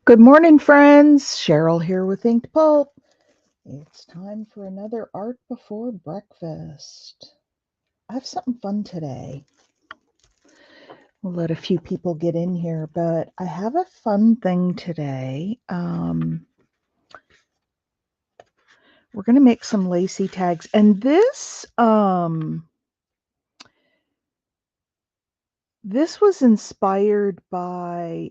Good morning, friends. Cheryl here with Inked Pulp. It's time for another art before breakfast. I have something fun today. We'll let a few people get in here, but I have a fun thing today. We're going to make some Lacy tags, and this was inspired by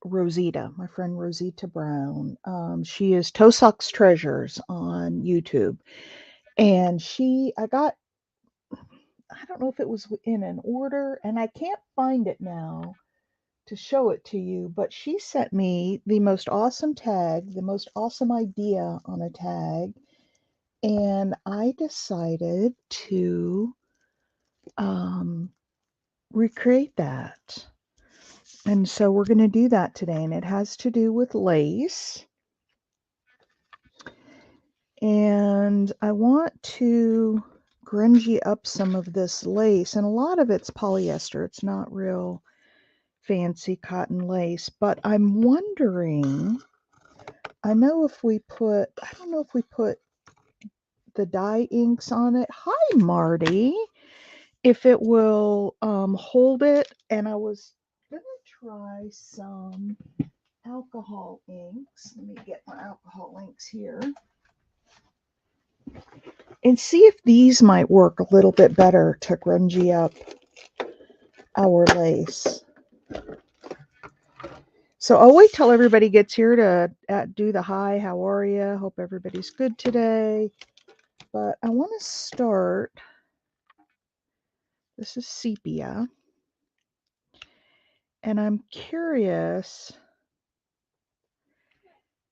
Rosita, my friend Rosita Brown. She is Toe Socks Treasures on YouTube. And I don't know if it was in an order, and I can't find it now to show it to you, but she sent me the most awesome tag, the most awesome idea on a tag, and I decided to um, recreate that. And so we're going to do that today, and it has to do with lace. And I want to grungy up some of this lace, and a lot of it's polyester. It's not real fancy cotton lace, but I'm wondering, I don't know if we put the dye inks on it. Hi, Marty. If it will hold it, and I was going to try some alcohol inks. Let me get my alcohol inks here and see if these might work a little bit better to grungy up our lace. So I'll wait till everybody gets here to do the hi, how are you? Hope everybody's good today. But I want to start, this is sepia, and I'm curious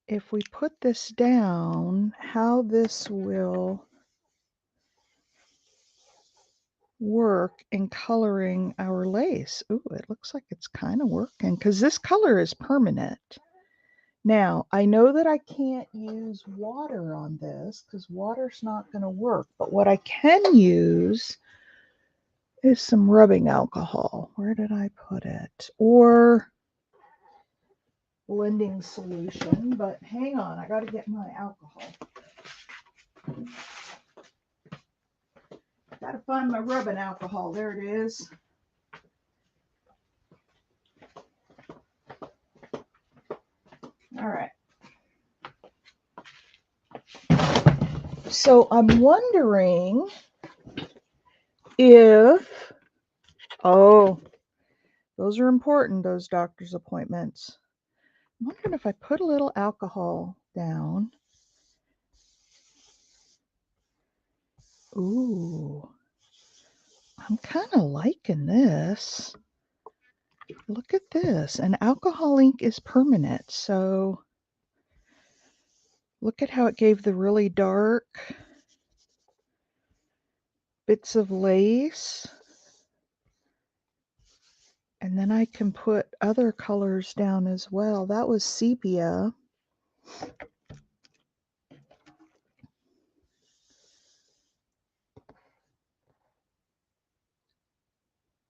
if we put this down, how this will work in coloring our lace. Ooh, it looks like it's kind of working because this color is permanent. Now, I know that I can't use water on this because water's not going to work, but what I can use is some rubbing alcohol. Where did I put it? Or blending solution, but hang on, I got to get my alcohol. Got to find my rubbing alcohol. There it is. All right. So I'm wondering if, oh, those are important, those doctor's appointments. I'm wondering if I put a little alcohol down. Ooh, I'm kind of liking this. Look at this. And alcohol ink is permanent. So look at how it gave the really dark bits of lace. And then I can put other colors down as well. That was sepia.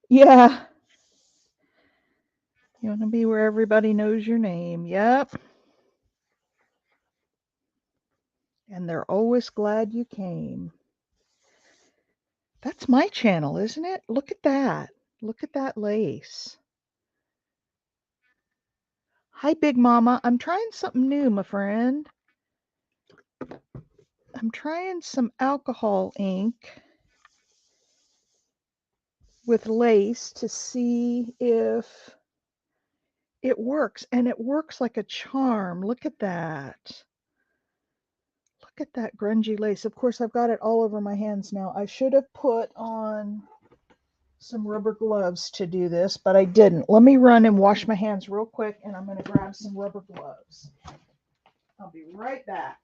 Yeah. You want to be where everybody knows your name. Yep. And they're always glad you came. That's my channel, isn't it? Look at that. Look at that lace. Hi, Big Mama. I'm trying something new, my friend. I'm trying some alcohol ink with lace to see if it works. And it works like a charm. Look at that. Look at that grungy lace. Of course, I've got it all over my hands now. I should have put on some rubber gloves to do this, but I didn't. Let me run and wash my hands real quick, and I'm going to grab some rubber gloves. I'll be right back.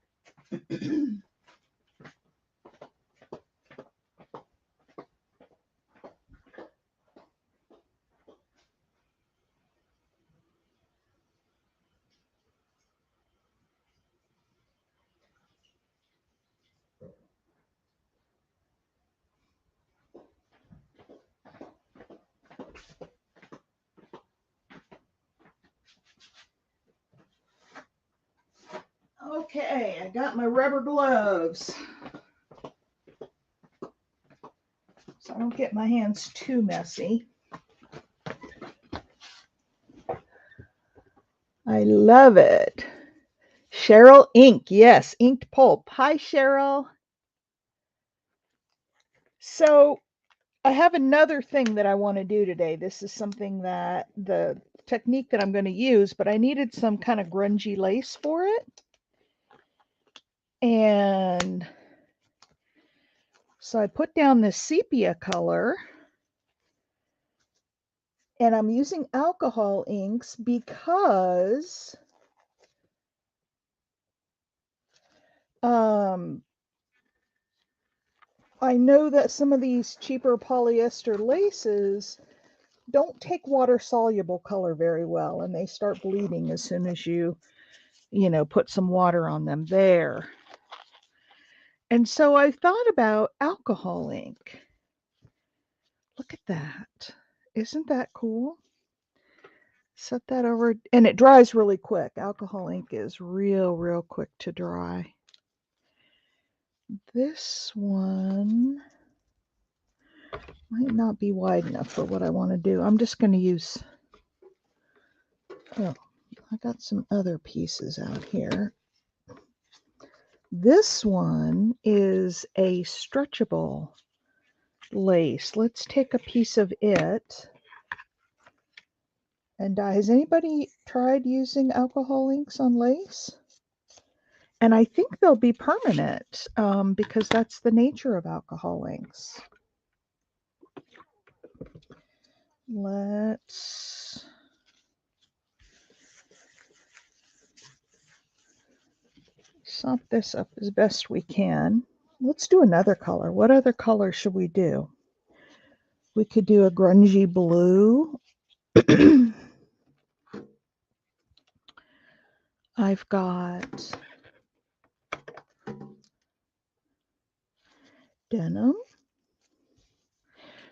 Okay, I got my rubber gloves so I don't get my hands too messy. I love it. Cheryl Ink. Yes, inked pulp. Hi, Cheryl. So I have another thing that I want to do today. This is something that the technique that I'm going to use, but I needed some kind of grungy lace for it. And so I put down this sepia color, and I'm using alcohol inks because I know that some of these cheaper polyester laces don't take water soluble color very well, and they start bleeding as soon as you put some water on them there. And so I thought about alcohol ink. Look at that. Isn't that cool? Set that over, and it dries really quick. Alcohol ink is real quick to dry. This one might not be wide enough for what I want to do. I'm just going to use, oh, I got some other pieces out here. This one is a stretchable lace. Let's take a piece of it and dye. Has anybody tried using alcohol inks on lace? And I think they'll be permanent because that's the nature of alcohol inks. Let's sop this up as best we can. Let's do another color. What other color should we do? We could do a grungy blue. I've got denim.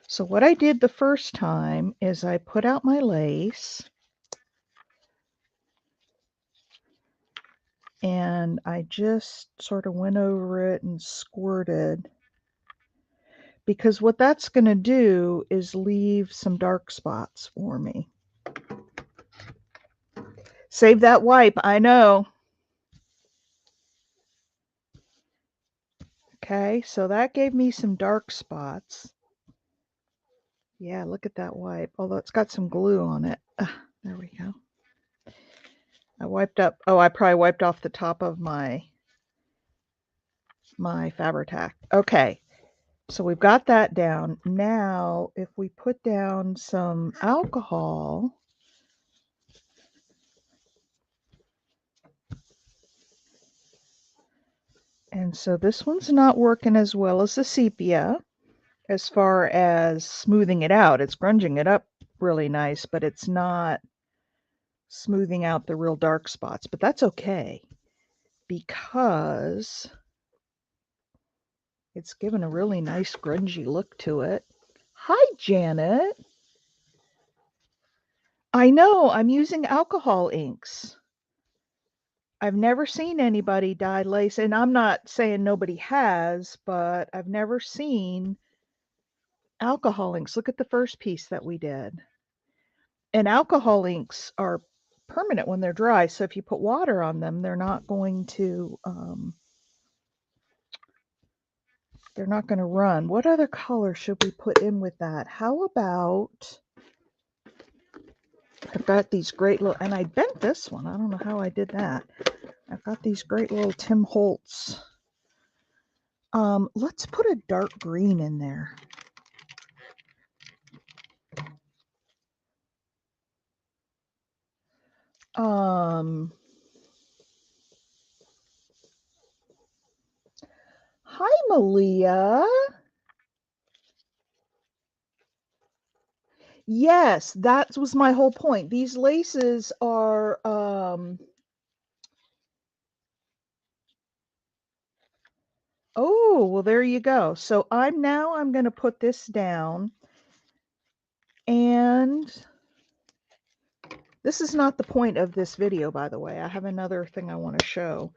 So what I did the first time is I put out my lace and I just sort of went over it and squirted, because what that's going to do is leave some dark spots for me. Save that wipe, I know. Okay, so that gave me some dark spots. Yeah, look at that wipe, although it's got some glue on it. There we go. I wiped up, oh, I probably wiped off the top of my Fabri-Tac. Okay, so we've got that down. Now, if we put down some alcohol, and so this one's not working as well as the sepia as far as smoothing it out. It's grunging it up really nice, but it's not smoothing out the real dark spots. But that's okay because it's given a really nice grungy look to it. Hi, Janet. I know, I'm using alcohol inks. I've never seen anybody dye lace, and I'm not saying nobody has, but I've never seen alcohol inks. Look at the first piece that we did. And alcohol inks are permanent when they're dry, so if you put water on them, they're not going to run. What other color should we put in with that? How about, I've got these great little, and I bent this one. I don't know how I did that. I've got these great little Tim Holtz. Let's put a dark green in there. Hi, Malia. Yes, that was my whole point. These laces are, oh, well, there you go. So I'm going to put this down, and this is not the point of this video, by the way. I have another thing I want to show,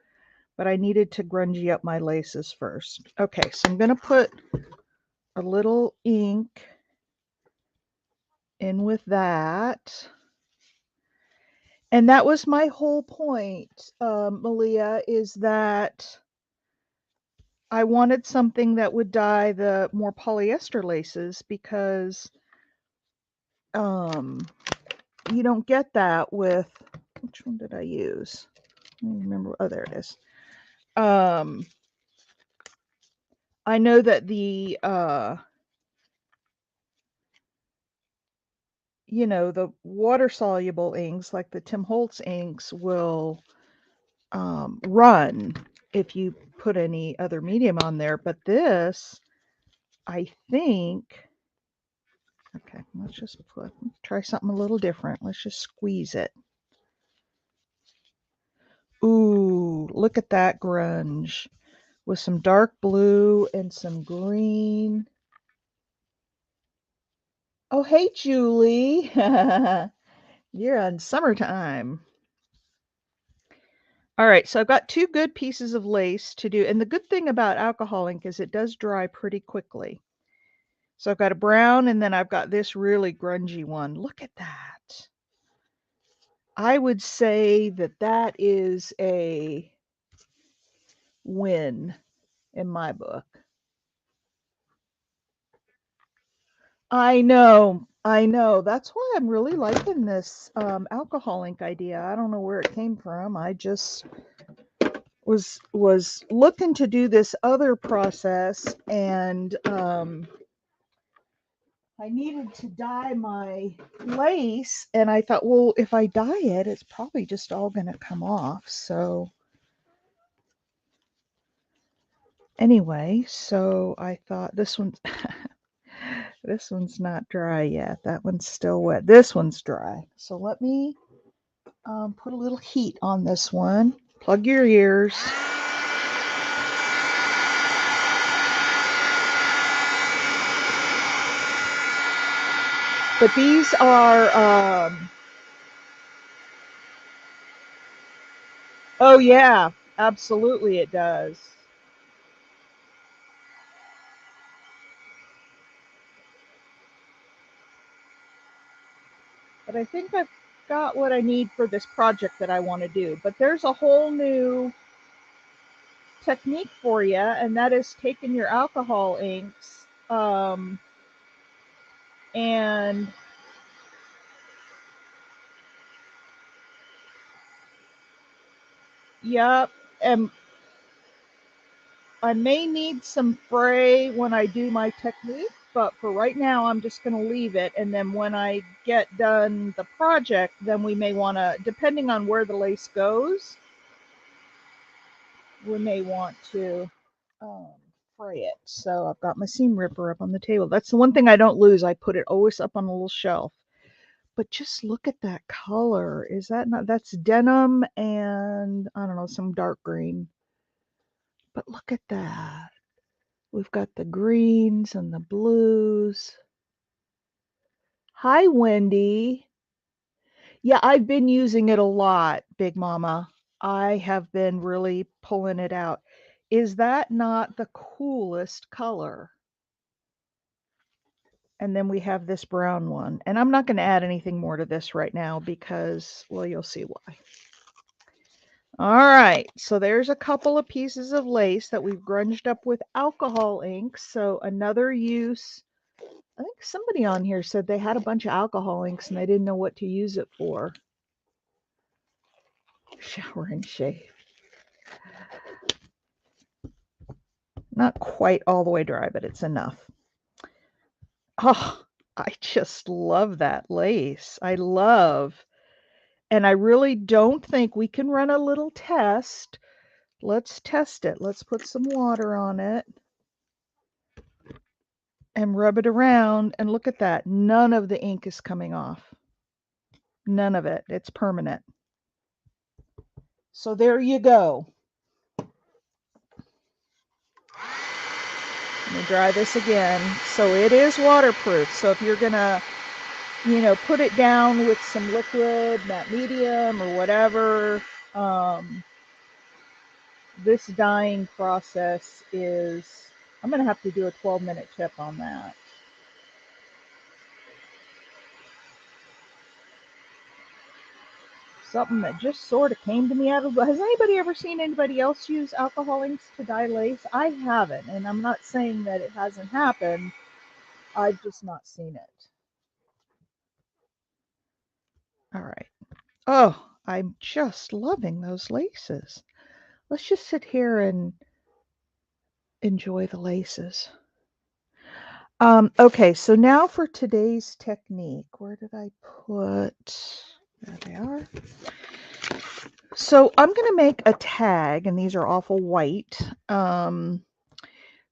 but I needed to grungy up my laces first. Okay, so I'm going to put a little ink in with that. And that was my whole point, Malia, is that I wanted something that would dye the more polyester laces because you don't get that with, which one did I use? I don't remember. Oh, there it is. I know that the the water soluble inks like the Tim Holtz inks will run if you put any other medium on there, but this, I think, okay, let's just try something a little different. Let's just squeeze it. Ooh, look at that grunge with some dark blue and some green. Oh, hey, Julie. You're on summertime. All right, so I've got 2 good pieces of lace to do. And the good thing about alcohol ink is it does dry pretty quickly. So I've got a brown and then I've got this really grungy one. Look at that. I would say that that is a win in my book. I know. That's why I'm really liking this alcohol ink idea. I don't know where it came from. I just was looking to do this other process, and I needed to dye my lace, and I thought, well, if I dye it, it's probably just all going to come off. So anyway, so I thought this one's this one's not dry yet. That one's still wet. This one's dry. So let me put a little heat on this one. Plug your ears. But these are, oh yeah, absolutely it does. But I think I've got what I need for this project that I want to do. But there's a whole new technique for you, and that is taking your alcohol inks and yep, and I may need some fray when I do my technique, but for right now, I'm just going to leave it. And then when I get done the project, then we may want to, depending on where the lace goes, we may want to fray it. So I've got my seam ripper up on the table. That's the one thing I don't lose. I put it always up on a little shelf. But just look at that color. Is that not, that's denim and I don't know, some dark green. But look at that. We've got the greens and the blues. Hi, Wendy. Yeah, I've been using it a lot, Big Mama. I have been really pulling it out. Is that not the coolest color? And then we have this brown one. And I'm not going to add anything more to this right now because, well, you'll see why. All right, so there's a couple of pieces of lace that we've grunged up with alcohol ink. So another use, I think somebody on here said they had a bunch of alcohol inks and they didn't know what to use it for. Shower and shave. Not quite all the way dry, but it's enough. Oh, I just love that lace. And I really don't think we can run a little test. Let's test it. Let's put some water on it and rub it around. And look at that. None of the ink is coming off. None of it. It's permanent. So there you go. Let me dry this again. So it is waterproof. So if you're going to, put it down with some liquid, matte medium or whatever, this dyeing process is, I'm going to have to do a 12-minute tip on that. Something that just sort of came to me out of, has anybody ever seen anybody else use alcohol inks to dye lace? I haven't, and I'm not saying that it hasn't happened. I've just not seen it. All right. Oh, I'm just loving those laces. Let's just sit here and enjoy the laces. Okay, so now for today's technique. Where did I put? There they are. So I'm going to make a tag, and these are awful white.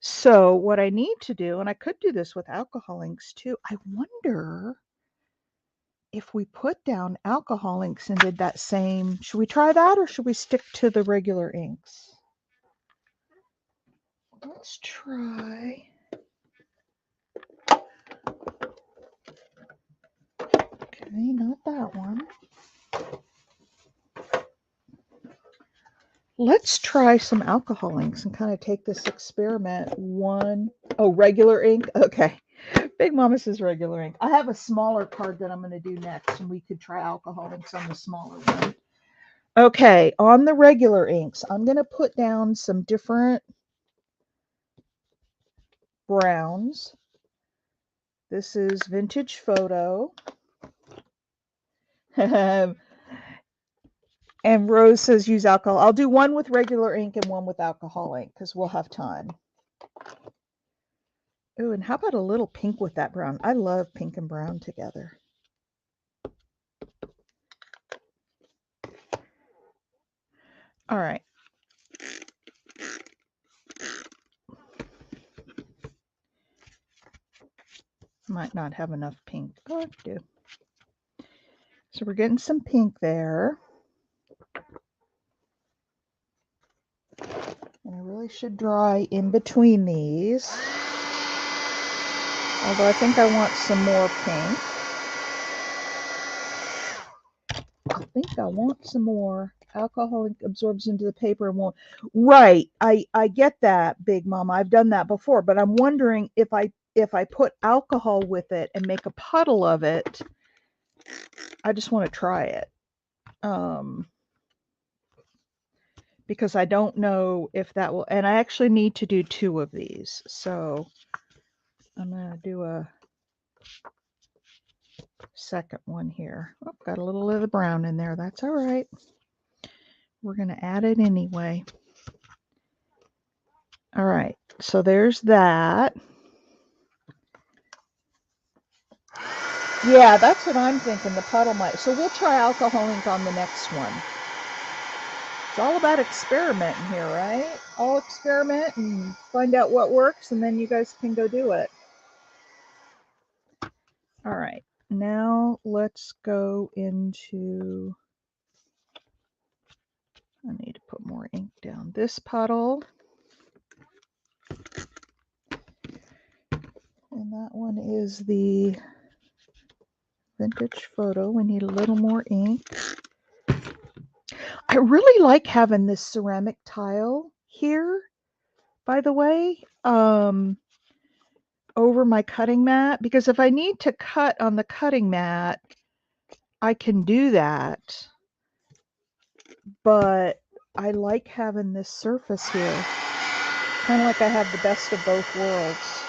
So what I need to do, and I could do this with alcohol inks too. I wonder if we put down alcohol inks and did that same. Should we try that, or should we stick to the regular inks? Let's try. Okay, not that one. Let's try some alcohol inks and kind of take this experiment. Oh, regular ink? Okay. Big Mama says regular ink. I have a smaller card that I'm going to do next, and we could try alcohol inks on the smaller one. Okay, on the regular inks, I'm going to put down some different browns. This is Vintage Photo. And Rose says use alcohol. I'll do one with regular ink and one with alcohol ink because we'll have time. Oh, and how about a little pink with that brown? I love pink and brown together. All right. Might not have enough pink. Oh, I do. So we're getting some pink there. And I really should dry in between these. Although I think I want some more pink. I think I want some more. Alcohol absorbs into the paper and won't. Right. I get that, Big Mama. I've done that before, but I'm wondering if I put alcohol with it and make a puddle of it. I just want to try it. Because I don't know if that will, and I actually need to do 2 of these. So I'm going to do a second one here. Oh, got a little of the brown in there. That's all right. We're going to add it anyway. All right. So there's that. Yeah, that's what I'm thinking. The puddle might. So we'll try alcohol ink on the next one. It's all about experimenting here, right? I'll experiment and find out what works, and then you guys can go do it. All right. Now let's go into, I need to put more ink down this puddle. And that one is the Vintage Photo. We need a little more ink. I really like having this ceramic tile here, by the way, over my cutting mat, because if I need to cut on the cutting mat, I can do that. But I like having this surface here. Kind of like I have the best of both worlds.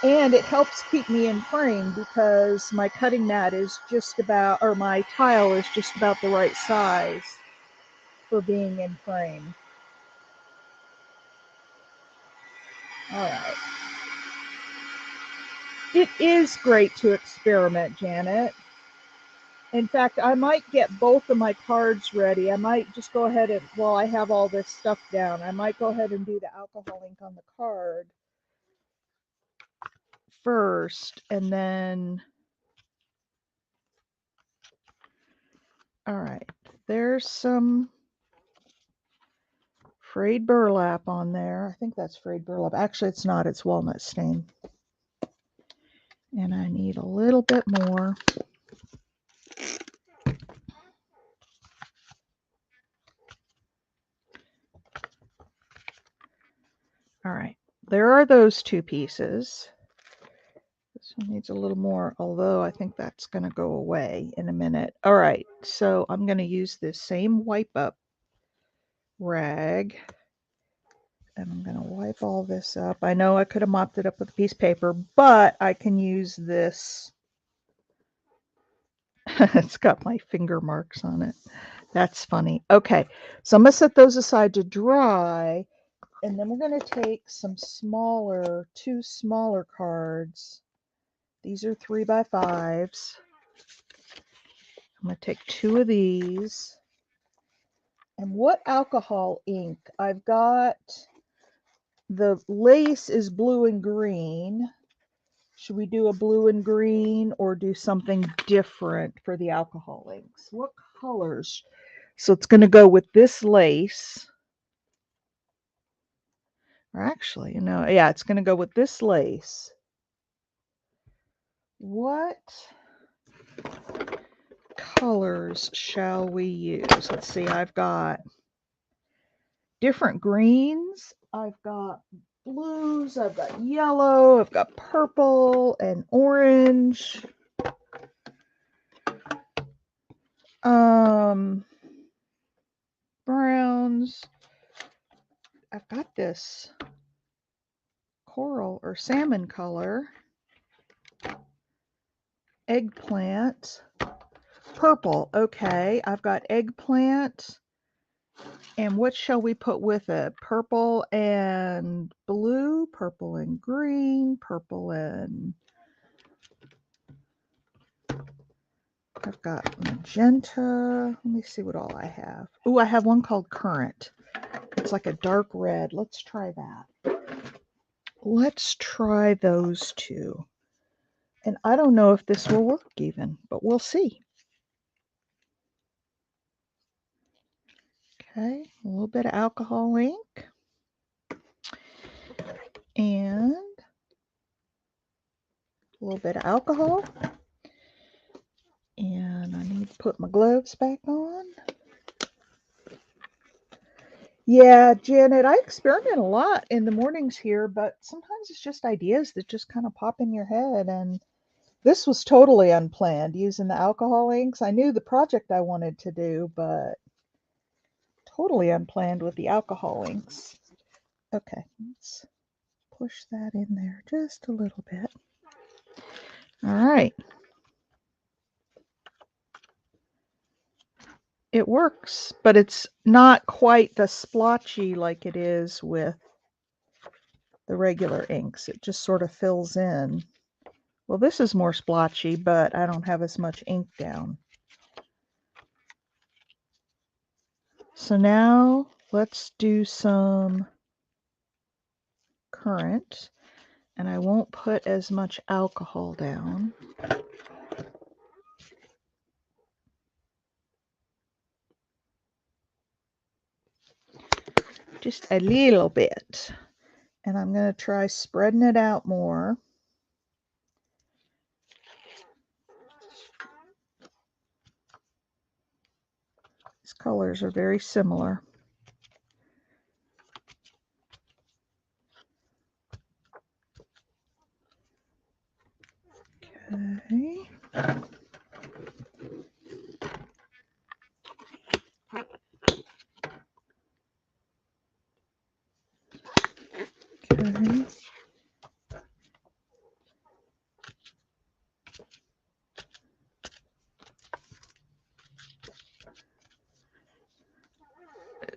And it helps keep me in frame because my cutting mat is just about, or my tile is just about the right size for being in frame. All right. It is great to experiment, Janet. In fact, I might get both of my cards ready. I might just go ahead and, while I have all this stuff down, I might go ahead and do the alcohol ink on the card first, and then, all right, there's some frayed burlap on there. I think that's frayed burlap. Actually, it's not. It's walnut stain. And I need a little bit more. All right, there are those two pieces. This one needs a little more, although I think that's going to go away in a minute. All right, so I'm going to use this same wipe up rag, and I'm going to wipe all this up. I know I could have mopped it up with a piece of paper, but I can use this. It's got my finger marks on it. That's funny. Okay, so I'm going to set those aside to dry, and then we're going to take some two smaller cards. These are 3x5s. I'm going to take two of these. And what alcohol ink? I've got, the lace is blue and green. Should we do a blue and green or do something different for the alcohol inks? What colors? So it's going to go with this lace. Or actually, yeah, it's going to go with this lace. What colors shall we use? Let's see, I've got different greens. I've got blues, I've got yellow, I've got purple and orange. Browns. I've got this coral or salmon color. Eggplant. Purple. Okay, I've got eggplant. And what shall we put with it? Purple and blue, purple and green, purple and... I've got magenta. Let me see what all I have. Oh, I have one called Currant. It's like a dark red. Let's try that. Let's try those two. And I don't know if this will work even, but we'll see. Okay, a little bit of alcohol ink. And a little bit of alcohol. And I need to put my gloves back on. Yeah, Janet, I experiment a lot in the mornings here, but sometimes it's just ideas that just kind of pop in your head. And this was totally unplanned, using the alcohol inks. I knew the project I wanted to do, but totally unplanned with the alcohol inks. Okay, let's push that in there just a little bit. All right. It works, but it's not quite the splotchy like it is with the regular inks. It just sort of fills in. Well, this is more splotchy, but I don't have as much ink down. So now let's do some Currant, and I won't put as much alcohol down. Just a little bit. And I'm going to try spreading it out more. These colors are very similar. Okay. Okay.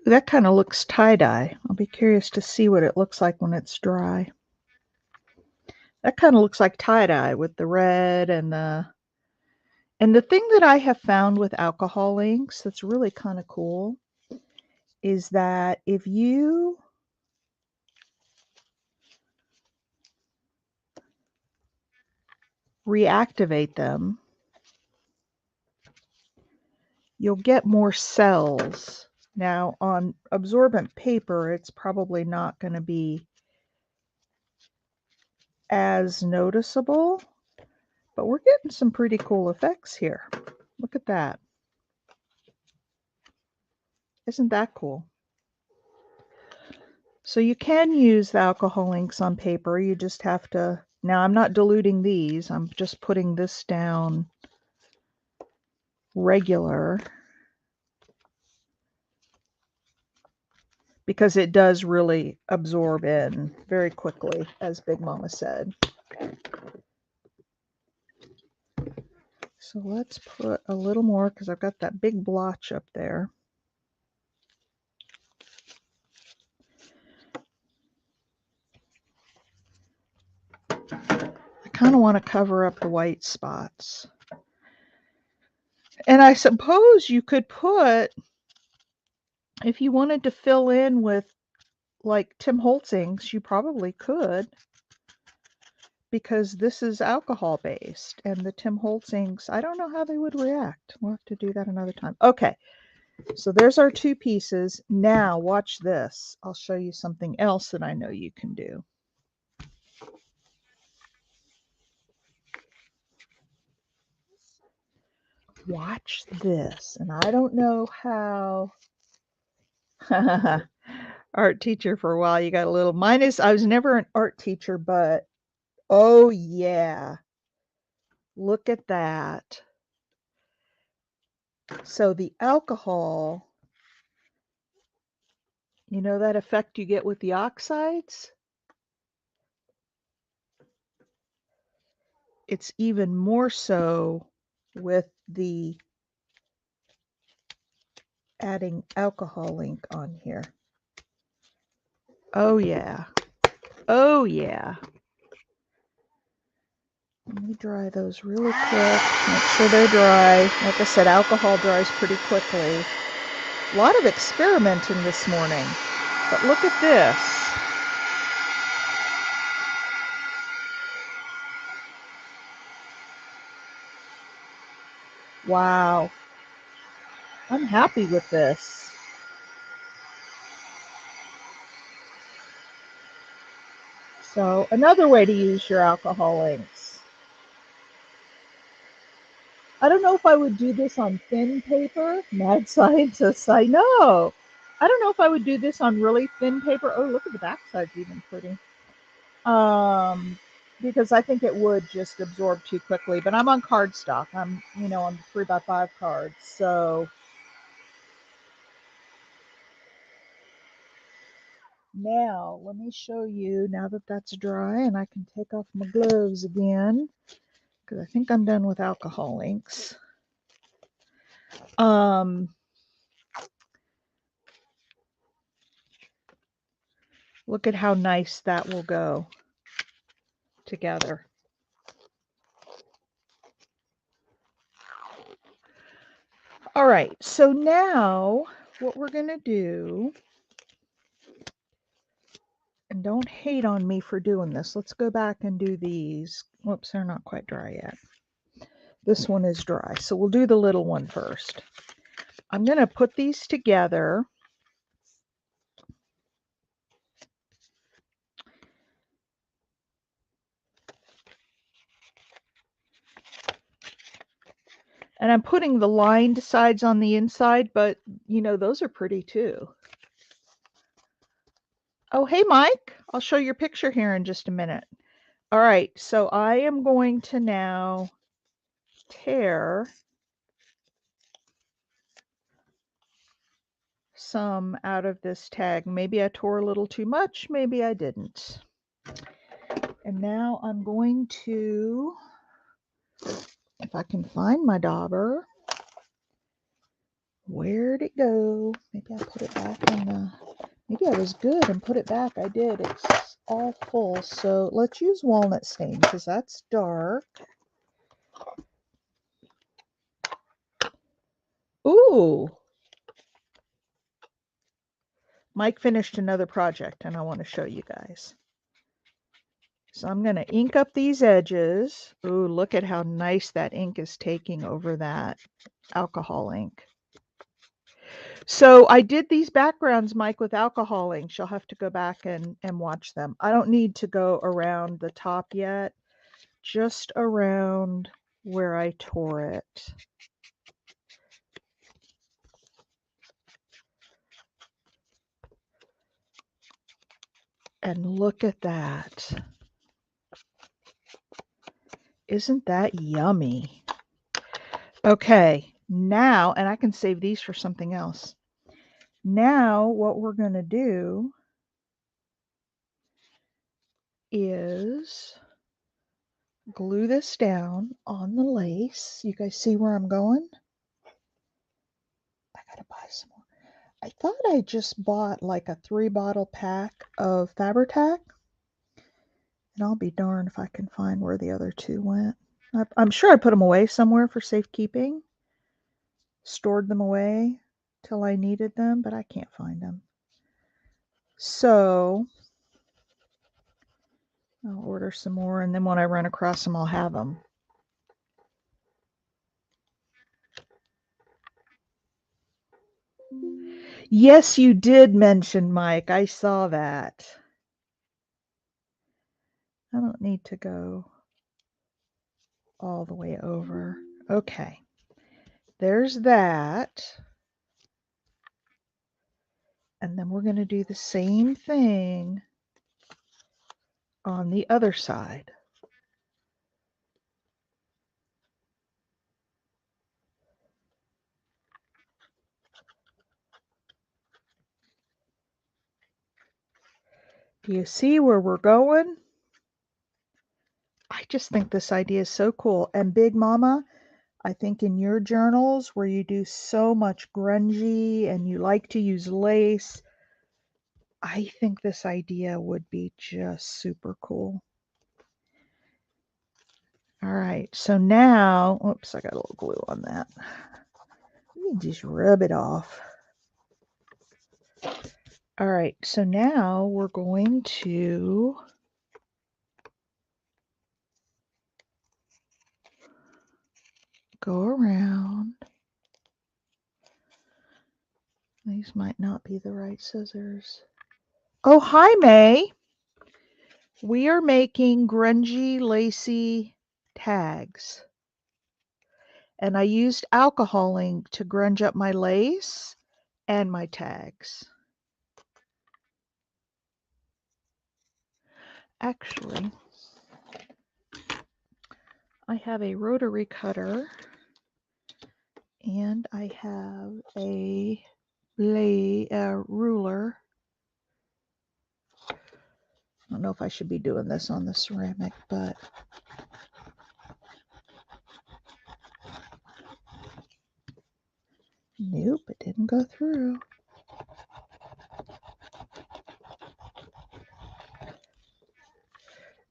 That kind of looks tie-dye. I'll be curious to see what it looks like when it's dry. That kind of looks like tie-dye with the red and the... And the thing that I have found with alcohol inks that's really kind of cool is that if you reactivate them, you'll get more cells. Now, on absorbent paper, it's probably not going to be as noticeable, but we're getting some pretty cool effects here. Look at that. Isn't that cool? So you can use the alcohol inks on paper. You just have to, now I'm not diluting these. I'm just putting this down regular because it does really absorb in very quickly, as Big Mama said. So let's put a little more because I've got that big blotch up there. I kind of want to cover up the white spots. And I suppose you could put, if you wanted to fill in with like Tim Holtz inks, you probably could, because this is alcohol based, and the Tim Holtz inks, I don't know how they would react. We'll have to do that another time. Okay, so there's our two pieces. Now watch this. I'll show you something else that I know you can do. Watch this. And I don't know how art teacher for a while, you got a little, mine is, I was never an art teacher, but oh yeah, look at that. So the alcohol, you know that effect you get with the oxides? It's even more so with the adding alcohol ink on here. Oh yeah. Oh yeah. Let me dry those really quick. Make sure they're dry. Like I said, alcohol dries pretty quickly. A lot of experimenting this morning. But look at this. Wow. I'm happy with this. So another way to use your alcohol inks. I don't know if I would do this on thin paper. Mad scientists, I know. I don't know if I would do this on really thin paper. Oh, look at the backside's even pretty. Because I think it would just absorb too quickly. But I'm on cardstock. I'm, on 3x5 cards. So now let me show you, now that that's dry, and I can take off my gloves again, because I think I'm done with alcohol inks. Look at how nice that will go together. All right, so now what we're going to do, and don't hate on me for doing this, let's go back and do these. Whoops, they're not quite dry yet. This one is dry, so we'll do the little one first. I'm going to put these together. And I'm putting the lined sides on the inside, but those are pretty too. Oh, hey, Mike. I'll show your picture here in just a minute. All right, so I am going to now tear some out of this tag. Maybe I tore a little too much, maybe I didn't. And now I'm going to, if I can find my dauber, where'd it go? Maybe I put it back in the, maybe I was good and put it back. I did. It's all full. So let's use walnut stain because that's dark. Ooh. Mike finished another project and I want to show you guys. So I'm going to ink up these edges. Ooh, look at how nice that ink is taking over that alcohol ink. So I did these backgrounds, Mike, with alcohol inks. You'll have to go back and watch them. I don't need to go around the top yet, just around where I tore it. And look at that. Isn't that yummy? Okay, now, and I can save these for something else. Now what we're going to do is glue this down on the lace. You guys see where I'm going? I gotta buy some more. I thought I just bought like a 3-bottle pack of Fabri-Tac, and I'll be darned if I can find where the other 2 went. I'm sure I put them away somewhere for safekeeping, stored them away till I needed them, but I can't find them. So I'll order some more, and then when I run across them, I'll have them. Yes, you did mention Mike. I saw that. I don't need to go all the way over. Okay. There's that. And then we're going to do the same thing on the other side. Do you see where we're going? I just think this idea is so cool. And Big Mama, I think in your journals where you do so much grungy and you like to use lace, I think this idea would be just super cool. All right, so now, oops, I got a little glue on that. Let me just rub it off. All right, so now we're going to go around. These might not be the right scissors. Oh, hi, May. We are making grungy, lacy tags. And I used alcohol ink to grunge up my lace and my tags. Actually, I have a rotary cutter and I have a ruler. I don't know if I should be doing this on the ceramic, but nope, it didn't go through.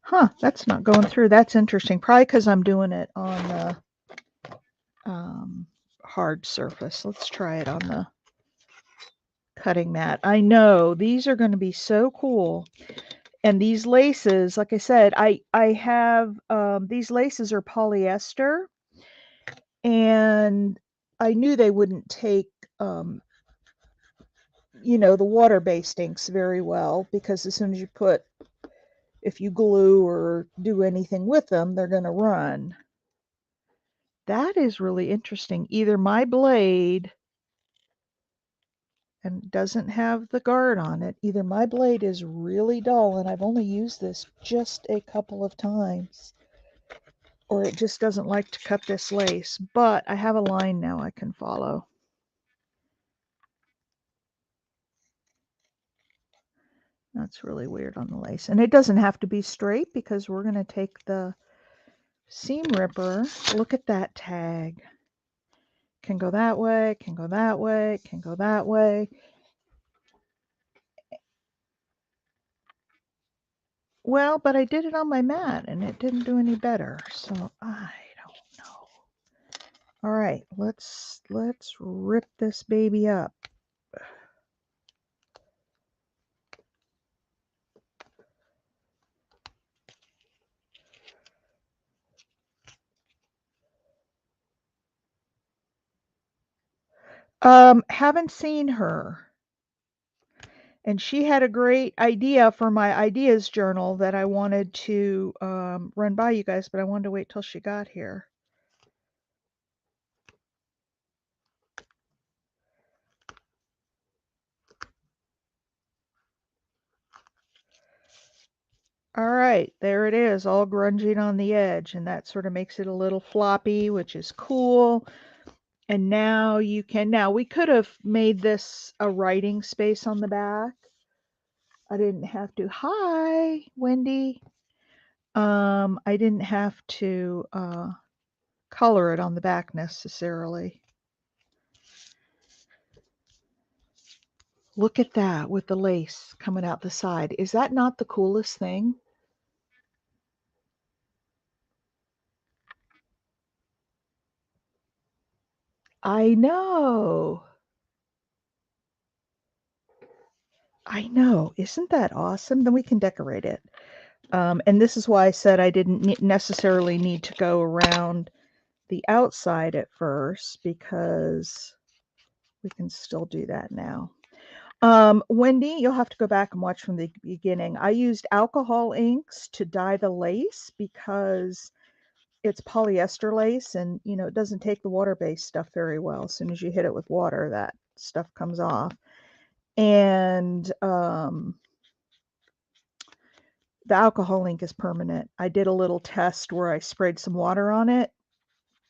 Huh, that's not going through. That's interesting. Probably because I'm doing it on the hard surface. Let's try it on the cutting mat. I know these are going to be so cool. And these laces, like I said, I have these laces are polyester, and I knew they wouldn't take the water-based inks very well, because as soon as you put, if you glue or do anything with them, they're going to run. That is really interesting. Either my blade, and doesn't have the guard on it, either my blade is really dull and I've only used this just a couple of times, or it just doesn't like to cut this lace. But I have a line now I can follow. That's really weird on the lace. And it doesn't have to be straight, because we're going to take the seam ripper. Look at that tag. Can go that way, can go that way, can go that way. Well, but I did it on my mat and it didn't do any better. So I don't know. All right, let's rip this baby up. Haven't seen her. And she had a great idea for my ideas journal that I wanted to run by you guys, but I wanted to wait till she got here. All right, there it is, all grunging on the edge, and that sort of makes it a little floppy, which is cool. And now you can, now we could have made this a writing space on the back. I didn't have to, hi, Wendy. I didn't have to color it on the back necessarily. Look at that with the lace coming out the side. Is that not the coolest thing? I know. I know. Isn't that awesome? Then we can decorate it. And this is why I said I didn't necessarily need to go around the outside at first, because we can still do that now. Wendy, you'll have to go back and watch from the beginning. I used alcohol inks to dye the lace because it's polyester lace, and you know it doesn't take the water-based stuff very well. As soon as you hit it with water, that stuff comes off. And the alcohol ink is permanent. I did a little test where I sprayed some water on it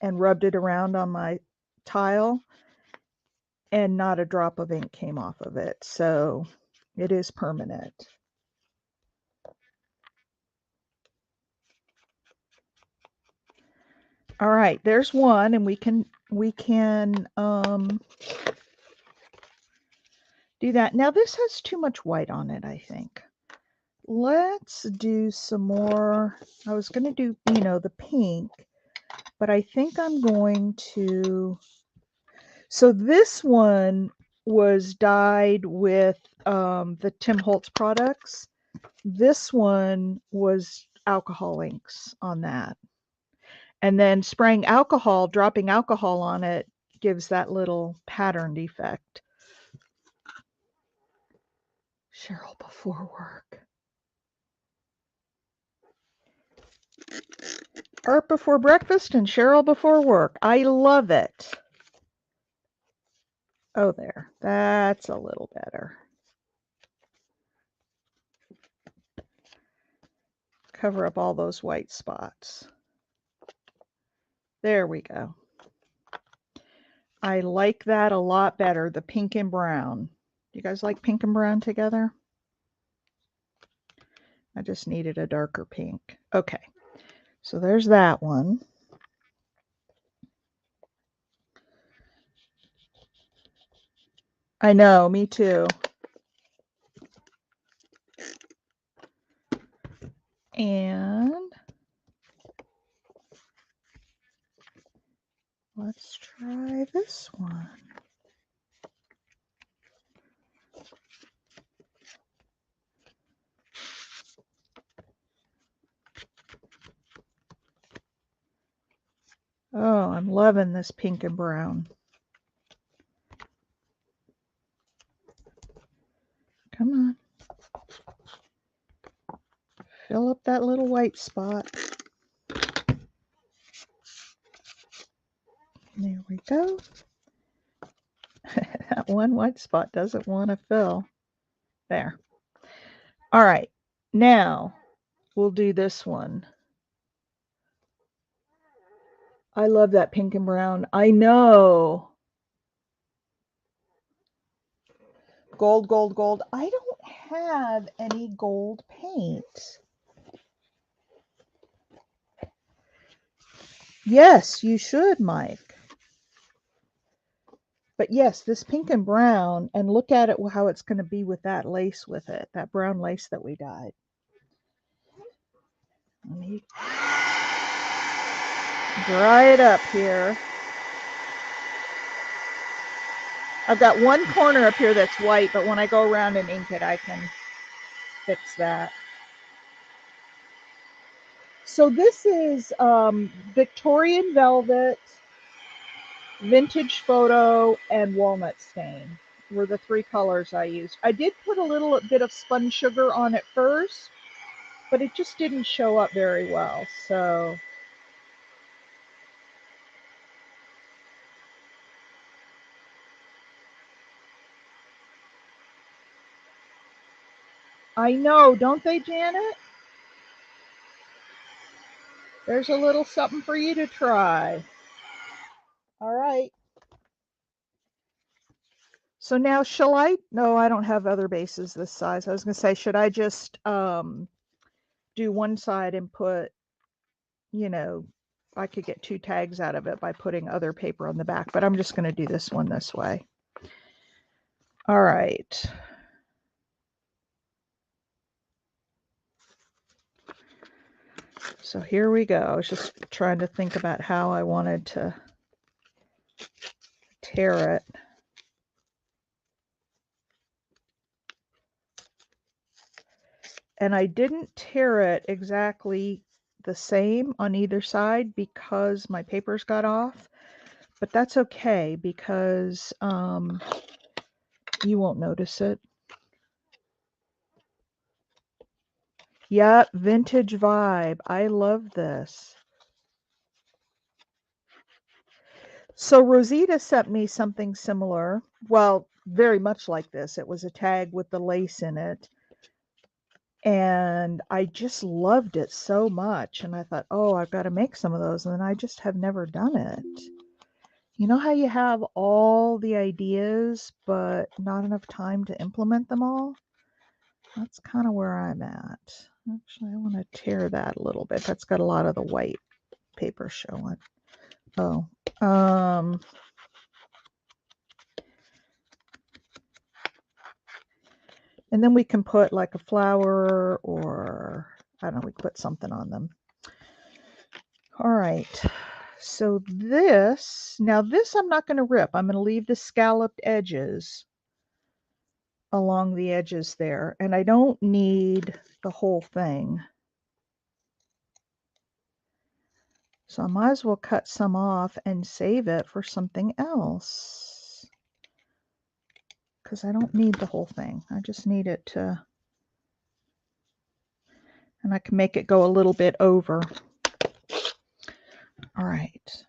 and rubbed it around on my tile, and not a drop of ink came off of it. So it is permanent. All right, there's one, and we can do that. Now this has too much white on it, I think. Let's do some more. I was going to do, you know, the pink, but I think I'm going to. So this one was dyed with the Tim Holtz products. This one was alcohol inks on that. And then spraying alcohol, dropping alcohol on it gives that little patterned effect. Cheryl before work. Art before breakfast and Cheryl before work. I love it. Oh, there. That's a little better. Cover up all those white spots. There we go. I like that a lot better, the pink and brown. You guys like pink and brown together? I just needed a darker pink. Okay, so there's that one. I know, me too. And let's try this one. Oh, I'm loving this pink and brown. Come on. Fill up that little white spot. There we go. That one white spot doesn't want to fill. There. All right. Now we'll do this one. I love that pink and brown. I know. Gold, gold, gold. I don't have any gold paint. Yes, you should, Mike. But yes, this pink and brown, and look at it, how it's going to be with that lace with it, that brown lace that we dyed. Let me dry it up here. I've got one corner up here that's white, but when I go around and ink it, I can fix that. So this is Victorian Velvet, Vintage Photo, and Walnut Stain were the three colors I used. I did put a little bit of spun sugar on it first, but it just didn't show up very well. So I know, don't they, Janet? There's a little something for you to try. All right. So now shall I? No, I don't have other bases this size. I was going to say, should I just do one side and put, you know, I could get 2 tags out of it by putting other paper on the back, but I'm just going to do this one this way. All right. So here we go. I was just trying to think about how I wanted to tear it. And I didn't tear it exactly the same on either side because my papers got off, but that's okay because you won't notice it. Yep, vintage vibe. I love this. So Rosita sent me something similar. Well, very much like this. It was a tag with the lace in it. And I just loved it so much. And I thought, oh, I've got to make some of those. And then I just have never done it. You know how you have all the ideas, but not enough time to implement them all? That's kind of where I'm at. Actually, I want to tear that a little bit. That's got a lot of the white paper showing. Oh, and then we can put like a flower or, I don't know, we can put something on them. All right. So this, now this I'm not going to rip. I'm going to leave the scalloped edges along the edges there. And I don't need the whole thing. So I might as well cut some off and save it for something else. Because I don't need the whole thing. I just need it to, and I can make it go a little bit over. All right.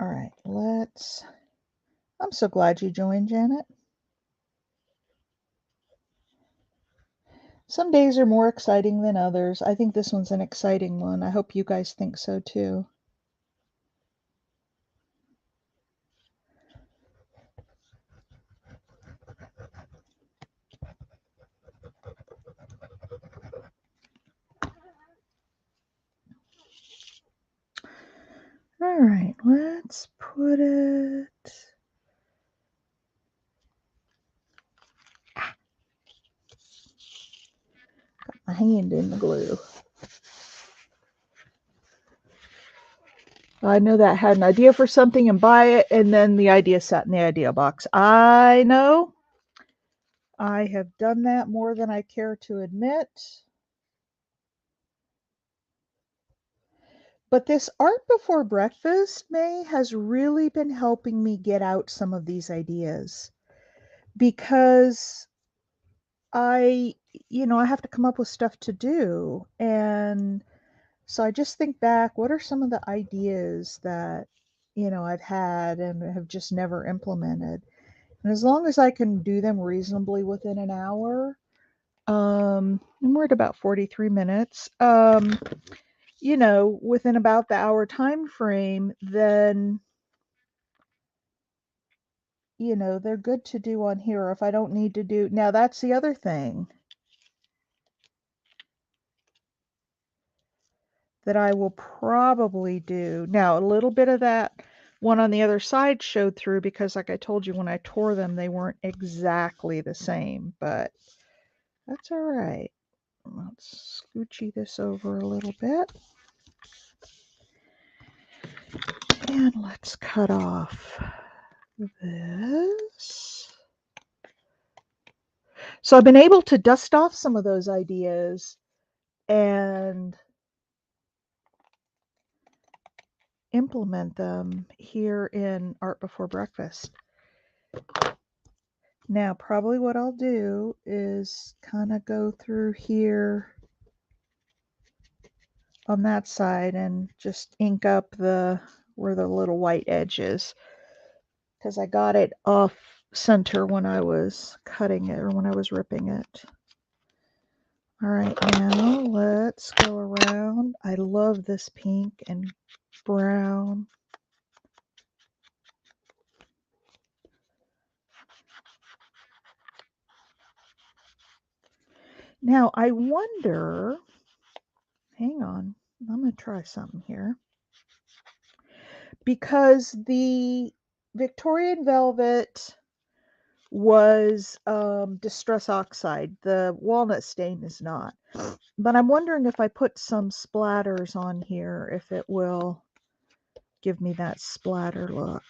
All right, let's, I'm so glad you joined, Janet. Some days are more exciting than others. I think this one's an exciting one. I hope you guys think so too. All right, let's put it. Got my hand in the glue. I know that I had an idea for something and buy it, and then the idea sat in the idea box. I know. I have done that more than I care to admit. But this art before breakfast, May, has really been helping me get out some of these ideas because I have to come up with stuff to do. And so I just think back, what are some of the ideas that, I've had and have just never implemented? And as long as I can do them reasonably within an hour, and we're at about 43 minutes, within about the hour time frame, then, they're good to do on here. If I don't need to do, now that's the other thing that I will probably do. Now, a little bit of that one on the other side showed through because, like I told you, when I tore them, they weren't exactly the same, but that's all right. Let's scoochy this over a little bit. And let's cut off this. So I've been able to dust off some of those ideas and implement them here in Art Before Breakfast. Now, probably what I'll do is kind of go through here on that side and just ink up where the little white edge is, because I got it off center when I was cutting it or when I was ripping it. All right, now let's go around. I love this pink and brown. Now, I wonder, hang on, I'm going to try something here. Because the Victorian Velvet was Distress Oxide, the walnut stain is not. But I'm wondering if I put some splatters on here, if it will give me that splatter look.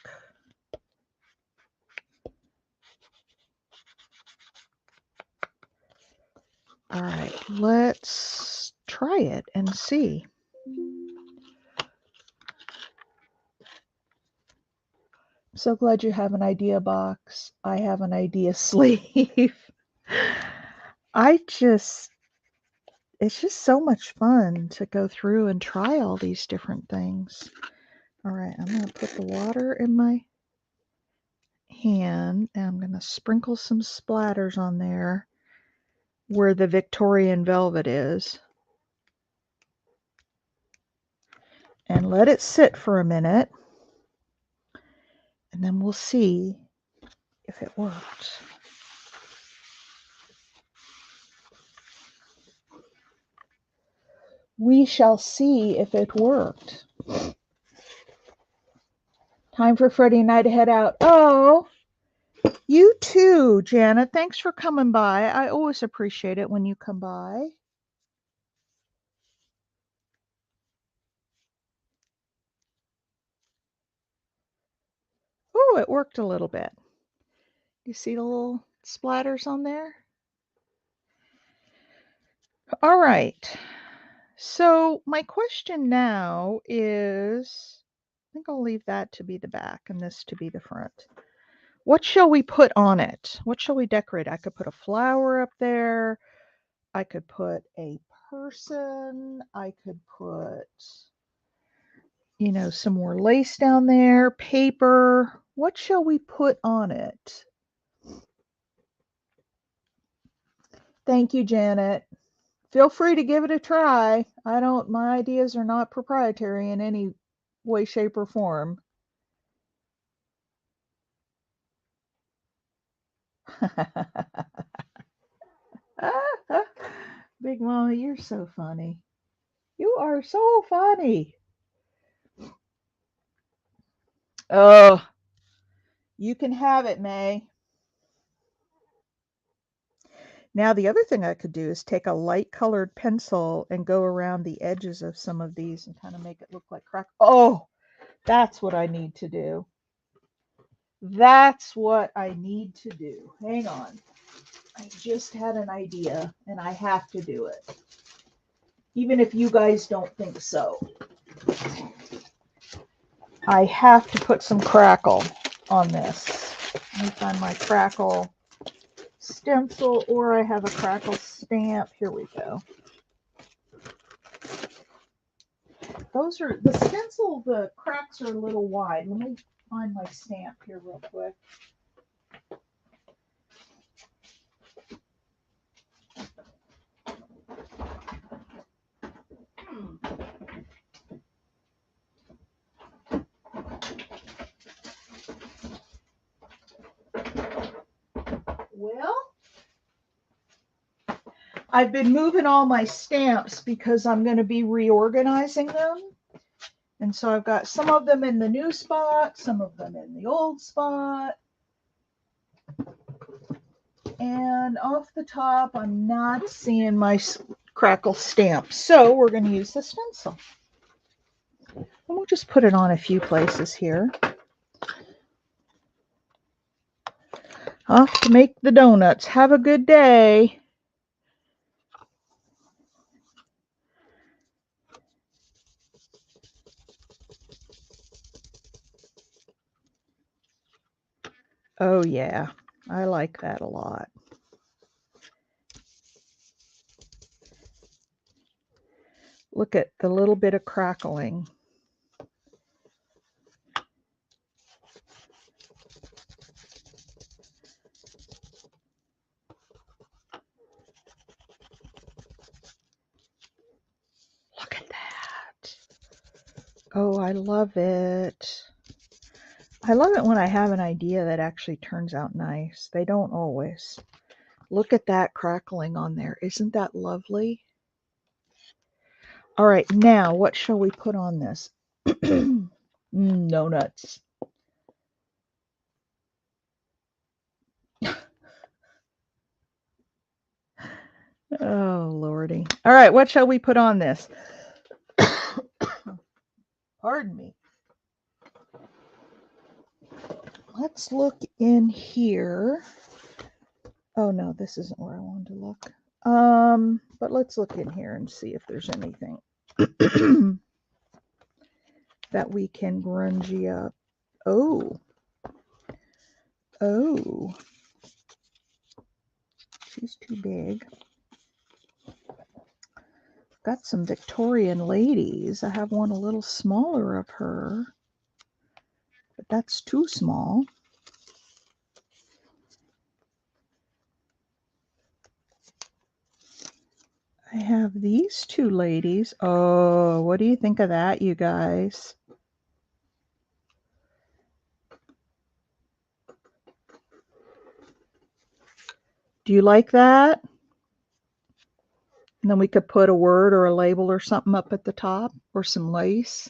All right, let's try it and see. I'm so glad you have an idea box. I have an idea sleeve. It's just so much fun to go through and try all these different things. All right, I'm going to put the water in my hand and I'm going to sprinkle some splatters on there where the Victorian Velvet is. And let it sit for a minute. And then we'll see if it worked. We shall see if it worked. Time for Freddie and I to head out. Oh, you too, Janet. Thanks for coming by. I always appreciate it when you come by. Oh, it worked a little bit. You see the little splatters on there? All right. So my question now is, I think I'll leave that to be the back and this to be the front. What shall we put on it? What shall we decorate? I could put a flower up there. I could put a person. I could put, some more lace down there, paper. What shall we put on it? Thank you, Janet. Feel free to give it a try. My ideas are not proprietary in any way, shape, or form. Big Mama, you're so funny. You are so funny. Oh, you can have it, May. Now, the other thing I could do is take a light colored pencil and go around the edges of some of these and kind of make it look like crack. Oh, that's what I need to do. That's what I need to do. Hang on. I just had an idea and I have to do it. Even if you guys don't think so. I have to put some crackle on this. Let me find my crackle stencil, or I have a crackle stamp. Here we go. Those are the stencil, the cracks are a little wide. Let me find my stamp here real quick. Well, I've been moving all my stamps because I'm going to be reorganizing them. And so I've got some of them in the new spot, some of them in the old spot. And off the top, I'm not seeing my crackle stamp. So we're going to use the stencil. And we'll just put it on a few places here. Off to make the donuts. Have a good day. Oh, yeah. I like that a lot. Look at the little bit of crackling. Oh, I love it. I love it when I have an idea that actually turns out nice. They don't always. Look at that crackling on there. Isn't that lovely? All right, now what shall we put on this? No nuts. Oh, Lordy. All right, what shall we put on this? Pardon me. Let's look in here. Oh, no, this isn't where I wanted to look. But let's look in here and see if there's anything that we can grungy up. Oh. Oh. She's too big. Got some Victorian ladies. I have one a little smaller of her, but that's too small. I have these two ladies. Oh, what do you think of that, you guys? Do you like that? And then we could put a word or a label or something up at the top, or some lace.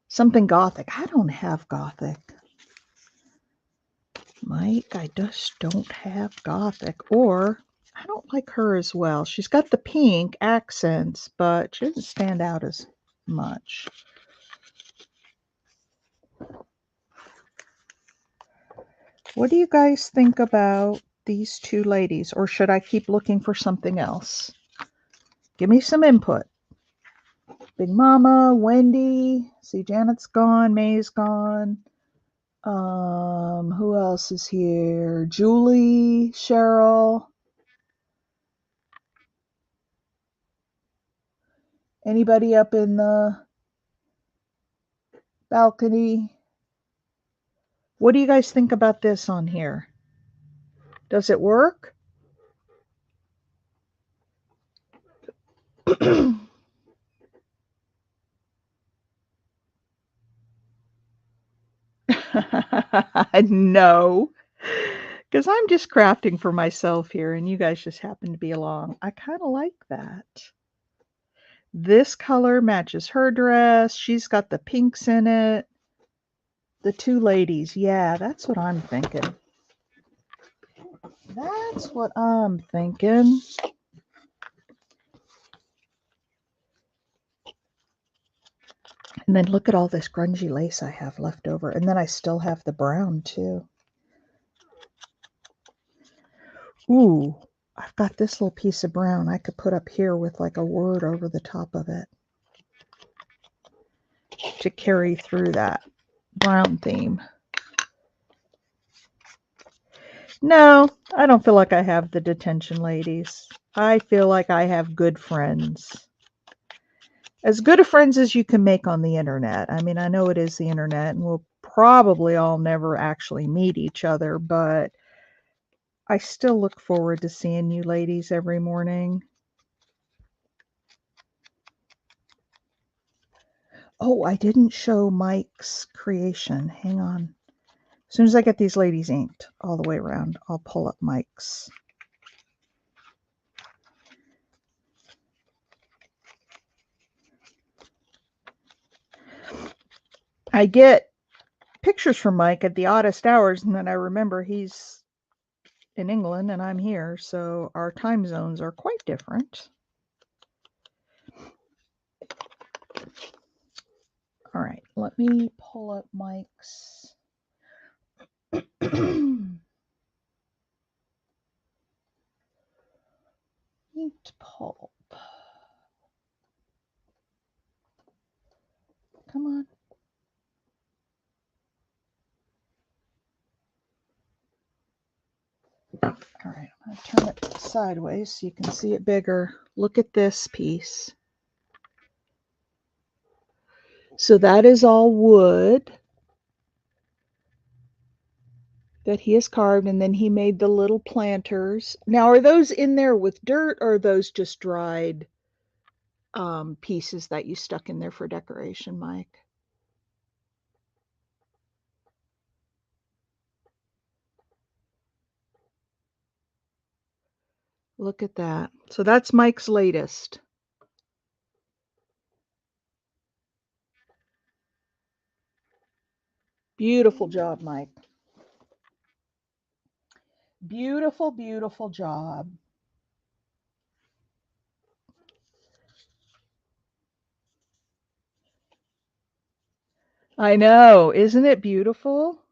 Something gothic. I don't have gothic. Mike, I just don't have gothic. Or I don't like her as well. She's got the pink accents, but she doesn't stand out as much. What do you guys think about these two ladies? Or should I keep looking for something else? Give me some input. Big Mama, Wendy. See, Janet's gone. May's gone. Who else is here? Julie, Cheryl. Anybody up in the balcony? What do you guys think about this on here? Does it work? No, because I'm just crafting for myself here and you guys just happen to be along. I kind of like that. This color matches her dress. She's got the pinks in it. The two ladies. Yeah, that's what I'm thinking. That's what I'm thinking. And then look at all this grungy lace I have left over. And then I still have the brown too. Ooh, I've got this little piece of brown I could put up here with like a word over the top of it to carry through that brown theme. No, I don't feel like I have the detention ladies. I feel like I have good friends. As good of friends as you can make on the internet. I mean, I know it is the internet and we'll probably all never actually meet each other, but I still look forward to seeing you ladies every morning. Oh, I didn't show Mike's creation. Hang on. As soon as I get these ladies inked all the way around, I'll pull up Mike's. I get pictures from Mike at the oddest hours, and then I remember he's in England and I'm here, so our time zones are quite different. All right, let me pull up Mike's. Inked pulp. Come on. All right, I'm going to turn it sideways so you can see it bigger. Look at this piece. So that is all wood that he has carved, and then he made the little planters. Now, are those in there with dirt, or are those just dried pieces that you stuck in there for decoration, Mike. Look at that. So that's Mike's latest. Beautiful job, Mike. Beautiful, beautiful job. I know. Isn't it beautiful?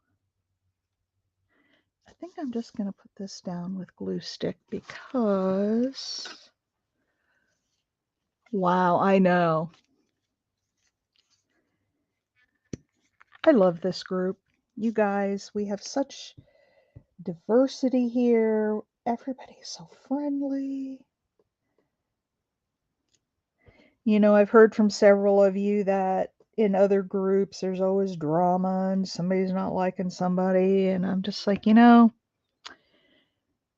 I think I'm just going to put this down with glue stick because, wow, I know. I love this group. You guys, we have such diversity here. Everybody is so friendly. You know, I've heard from several of you that in other groups there's always drama and somebody's not liking somebody. And I'm just like,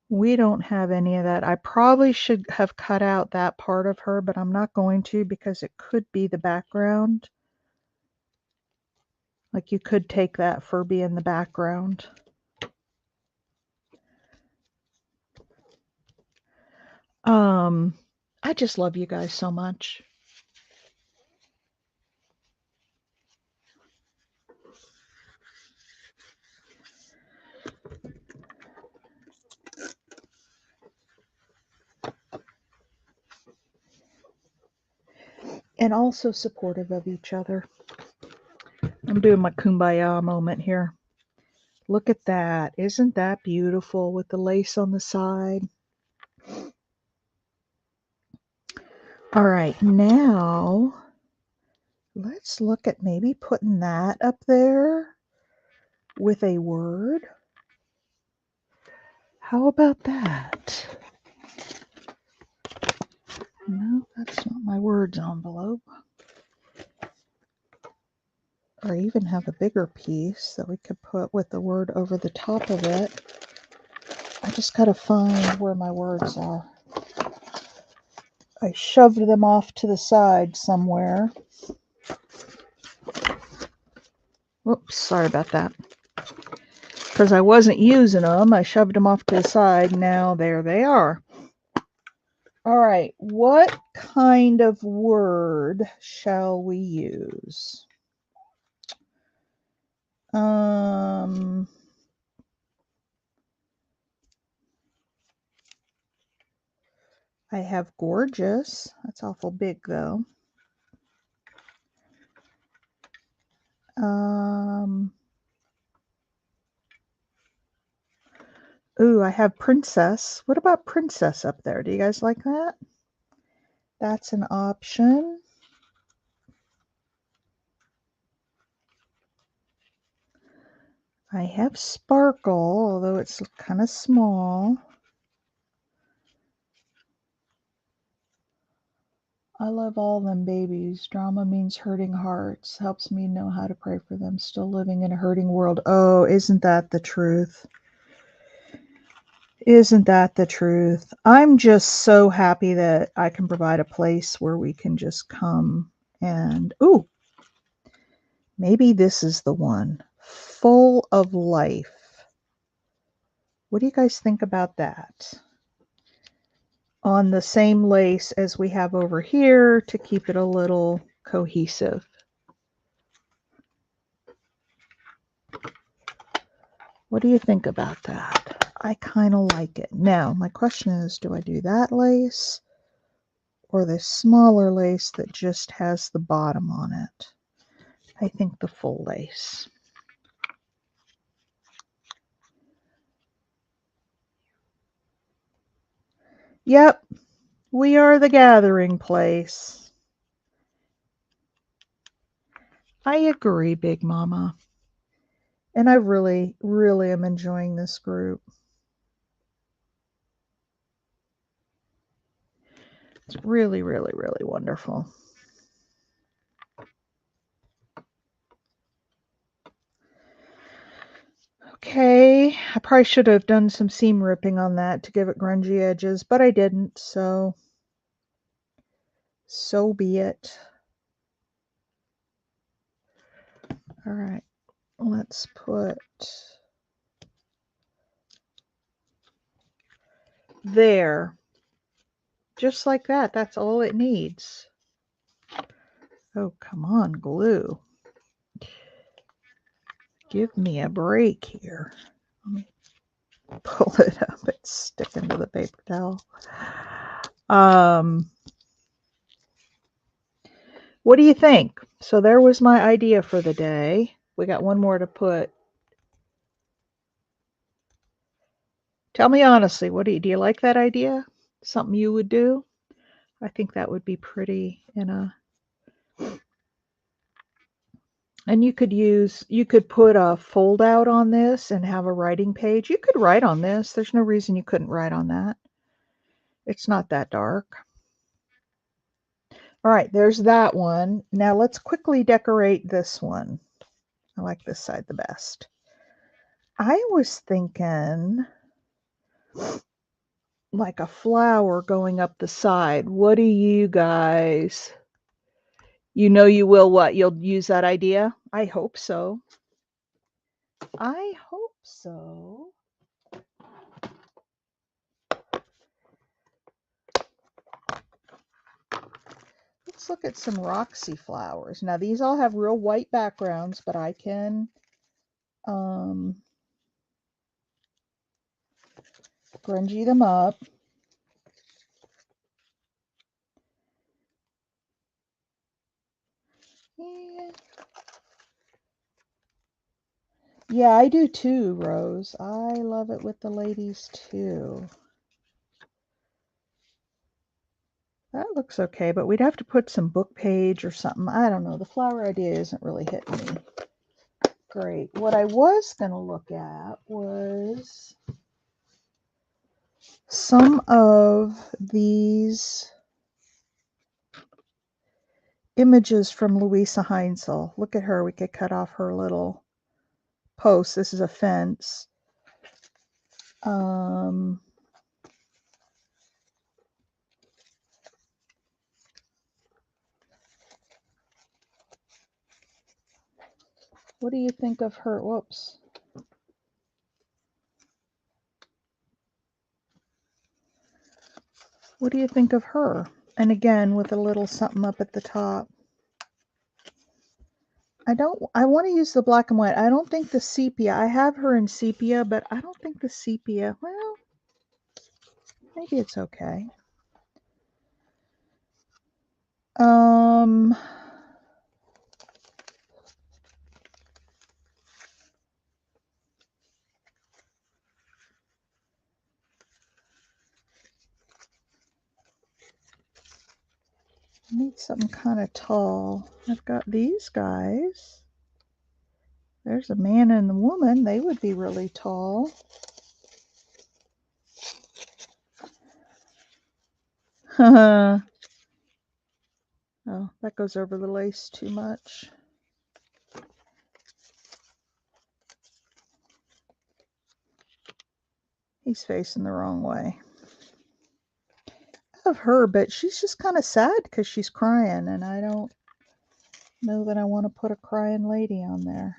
we don't have any of that. I probably should have cut out that part of her, but I'm not going to because it could be the background. Like you could take that Furby in the background. I just love you guys so much. And also supportive of each other. I'm doing my kumbaya moment here. Look at that. Isn't that beautiful with the lace on the side? All right, now let's look at maybe putting that up there with a word. How about that? No, that's not my words envelope. Or even have a bigger piece that we could put with the word over the top of it. I just gotta find where my words are. I shoved them off to the side somewhere. Oops, sorry about that. Because I wasn't using them, I shoved them off to the side. Now there they are. All right, what kind of word shall we use? I have gorgeous. That's awful big though. Ooh, I have princess. What about princess up there? Do you guys like that? That's an option. I have sparkle, although it's kind of small. I love all them babies. Drama means hurting hearts. Helps me know how to pray for them. Still living in a hurting world. Oh, isn't that the truth? Isn't that the truth? I'm just so happy that I can provide a place where we can just come and, ooh, maybe this is the one. Full of life. What do you guys think about that? On the same lace as we have over here to keep it a little cohesive. What do you think about that? I kind of like it. Now, my question is, do I do that lace or the smaller lace that just has the bottom on it? I think the full lace. Yep, we are the gathering place. I agree, Big Mama. And I really, really am enjoying this group. It's really, really, really wonderful. Okay, I probably should have done some seam ripping on that to give it grungy edges, but I didn't, so So be it. All right, let's put there. Just like that. That's all it needs. Oh, come on, glue. Give me a break here. Let me pull it up. It's sticking to the paper towel. What do you think? So there was my idea for the day. We got one more to put. Tell me honestly, do you like that idea? Something you would do? I think that would be pretty and you could put a fold out on this and have a writing page. You could write on this. There's no reason you couldn't write on that. It's not that dark. All right, there's that one. Now let's quickly decorate this one. I like this side the best. I was thinking like a flower going up the side. What do you guys? You know you will what? You'll use that idea? I hope so. I hope so. Let's look at some Roxy flowers. Now these all have real white backgrounds, but I can grungy them up. Yeah, I do too, Rose. I love it with the ladies too. That looks okay, but we'd have to put some book page or something. I don't know. The flower idea isn't really hitting me. Great. What I was going to look at was some of these images from Louisa Heinzel. Look at her. We could cut off her little post. This is a fence. What do you think of her? Whoops. What do you think of her? And again, with a little something up at the top. I want to use the black and white. I don't think the sepia, I have her in sepia, but I don't think the sepia, well, maybe it's okay. I need something kind of tall. I've got these guys. There's a man and a woman. They would be really tall. Oh, that goes over the lace too much. He's facing the wrong way. I love her, but she's just kind of sad because she's crying, and I don't know that I want to put a crying lady on there.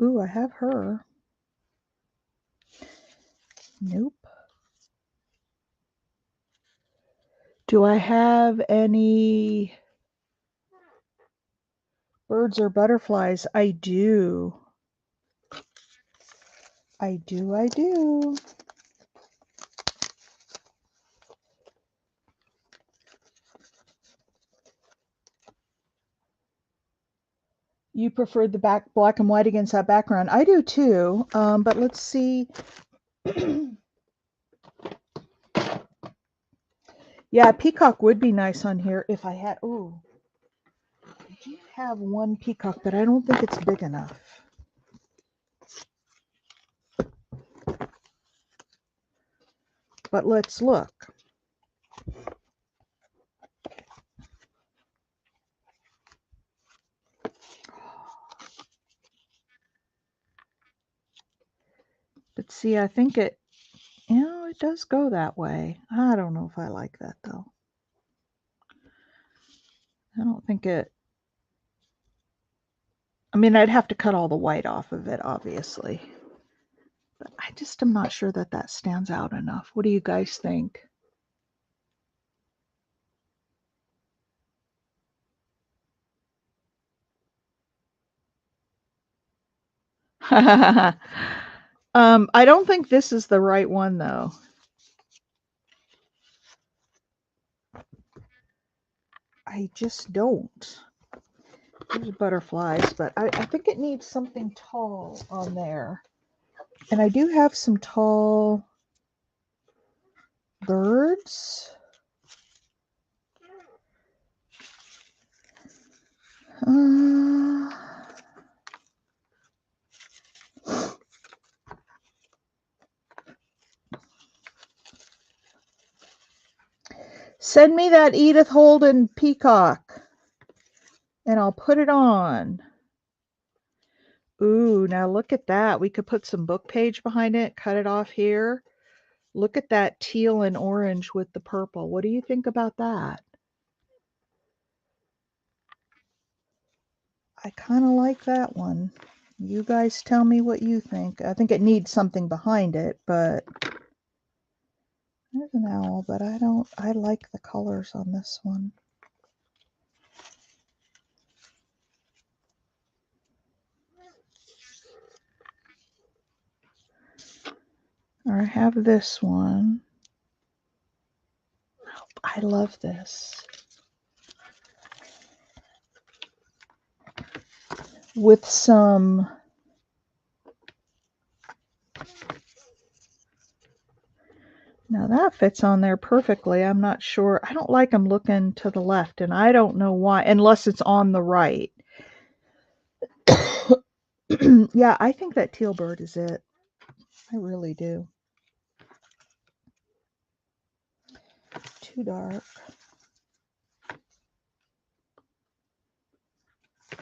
Ooh, I have her. Nope. Do I have any birds or butterflies? I do. I do. You preferred the black and white against that background. I do too, but let's see. Yeah, peacock would be nice on here if I had, oh, I do have one peacock, but I don't think it's big enough. But let's look. But see, I think it, you know, it does go that way. I don't know if I like that though. I don't think it, I mean, I'd have to cut all the white off of it, obviously. But I just am not sure that that stands out enough. What do you guys think? I don't think this is the right one though. I just don't. There's butterflies, but I think it needs something tall on there. And I do have some tall birds. Send me that Edith Holden peacock and I'll put it on. Ooh, now look at that. We could put some book page behind it, cut it off here. Look at that teal and orange with the purple. What do you think about that? I kind of like that one. You guys tell me what you think. I think it needs something behind it, but there's an owl, but I like the colors on this one. Or I have this one. I love this. With some now that fits on there perfectly. I'm not sure. I don't like them looking to the left, and I don't know why, unless it's on the right. Yeah, I think that teal bird is it. I really do. Too dark.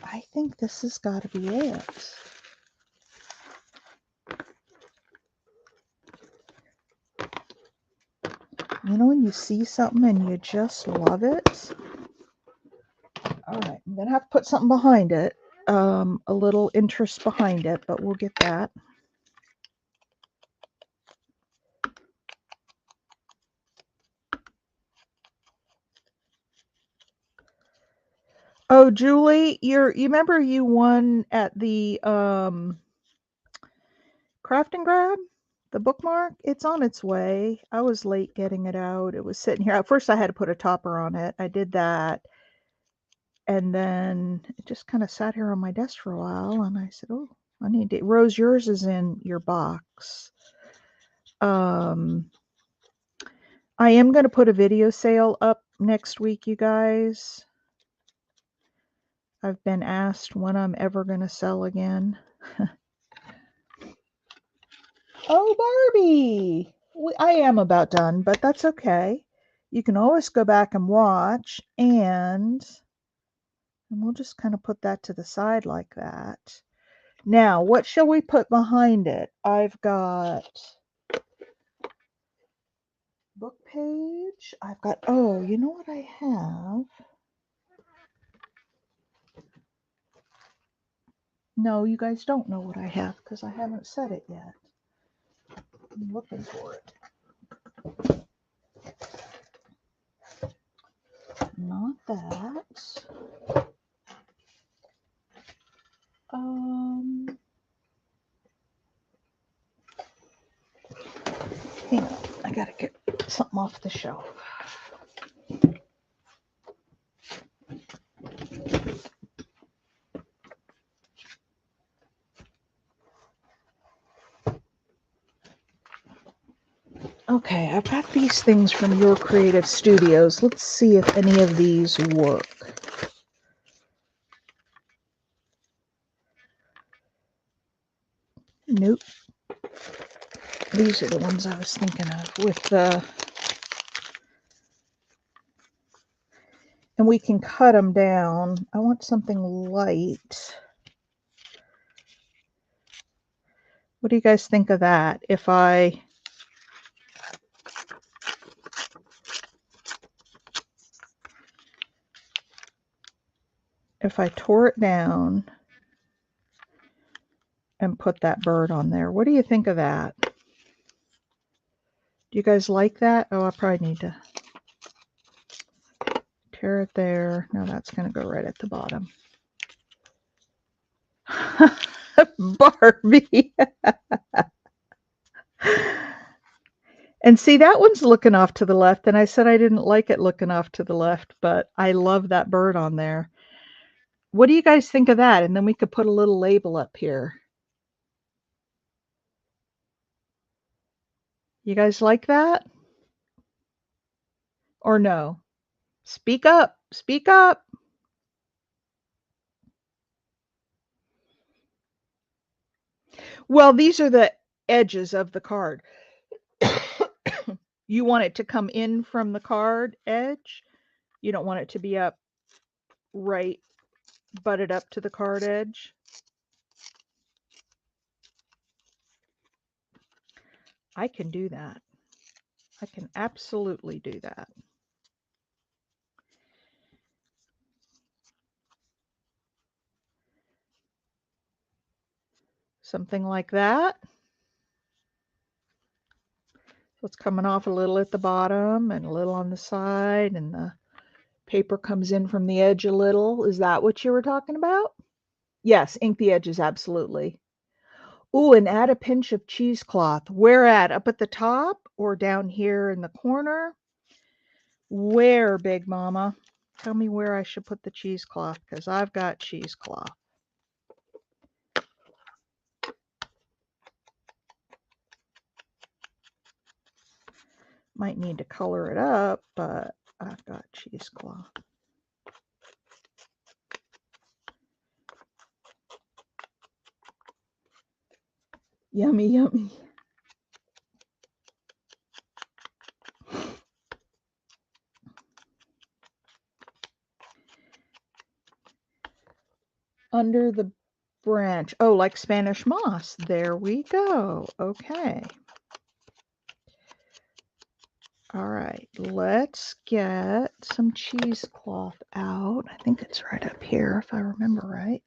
I think this has got to be it. You know when you see something and you just love it? All right, I'm going to have to put something behind it. A little interest behind it, but we'll get that. Oh, Julie, you remember you won at the Craft and Grab? The bookmark? It's on its way. I was late getting it out. It was sitting here. At first I had to put a topper on it. I did that. And then it just kind of sat here on my desk for a while, and I said, "Oh, I need to." Rose, yours is in your box. I am going to put a video sale up next week, you guys. I've been asked when I'm ever going to sell again. Oh, Barbie! I am about done, but that's okay. You can always go back and watch, and we'll just kind of put that to the side like that. Now, what shall we put behind it? I've got book page. I've got, oh, you know what I have? No, you guys don't know what I have because I haven't said it yet. I'm looking for it. Not that. Hang on, I gotta get something off the shelf. Okay, I've got these things from Your Creative Studios. Let's see if any of these work. Nope. These are the ones I was thinking of with the... And we can cut them down. I want something light. What do you guys think of that? If I if I tore it down and put that bird on there. What do you think of that? Do you guys like that? Oh, I probably need to tear it there. No, that's going to go right at the bottom. Barbie. And see, that one's looking off to the left, and I said I didn't like it looking off to the left, but I love that bird on there. What do you guys think of that? And then we could put a little label up here. You guys like that? Or no? Speak up. Speak up. Well, these are the edges of the card. You want it to come in from the card edge. You don't want it to be up right, butted up to the card edge. I can do that. I can absolutely do that. Something like that. So it's coming off a little at the bottom and a little on the side, and the paper comes in from the edge a little. Is that what you were talking about? Yes, ink the edges, absolutely. Ooh, and add a pinch of cheesecloth. Where at? Up at the top or down here in the corner? Where, Big Mama? Tell me where I should put the cheesecloth, because I've got cheesecloth. Might need to color it up, but I've got cheesecloth. Yummy, yummy. Under the branch. Oh, like Spanish moss. There we go. Okay. All right, let's get some cheesecloth out. I think it's right up here, if I remember right.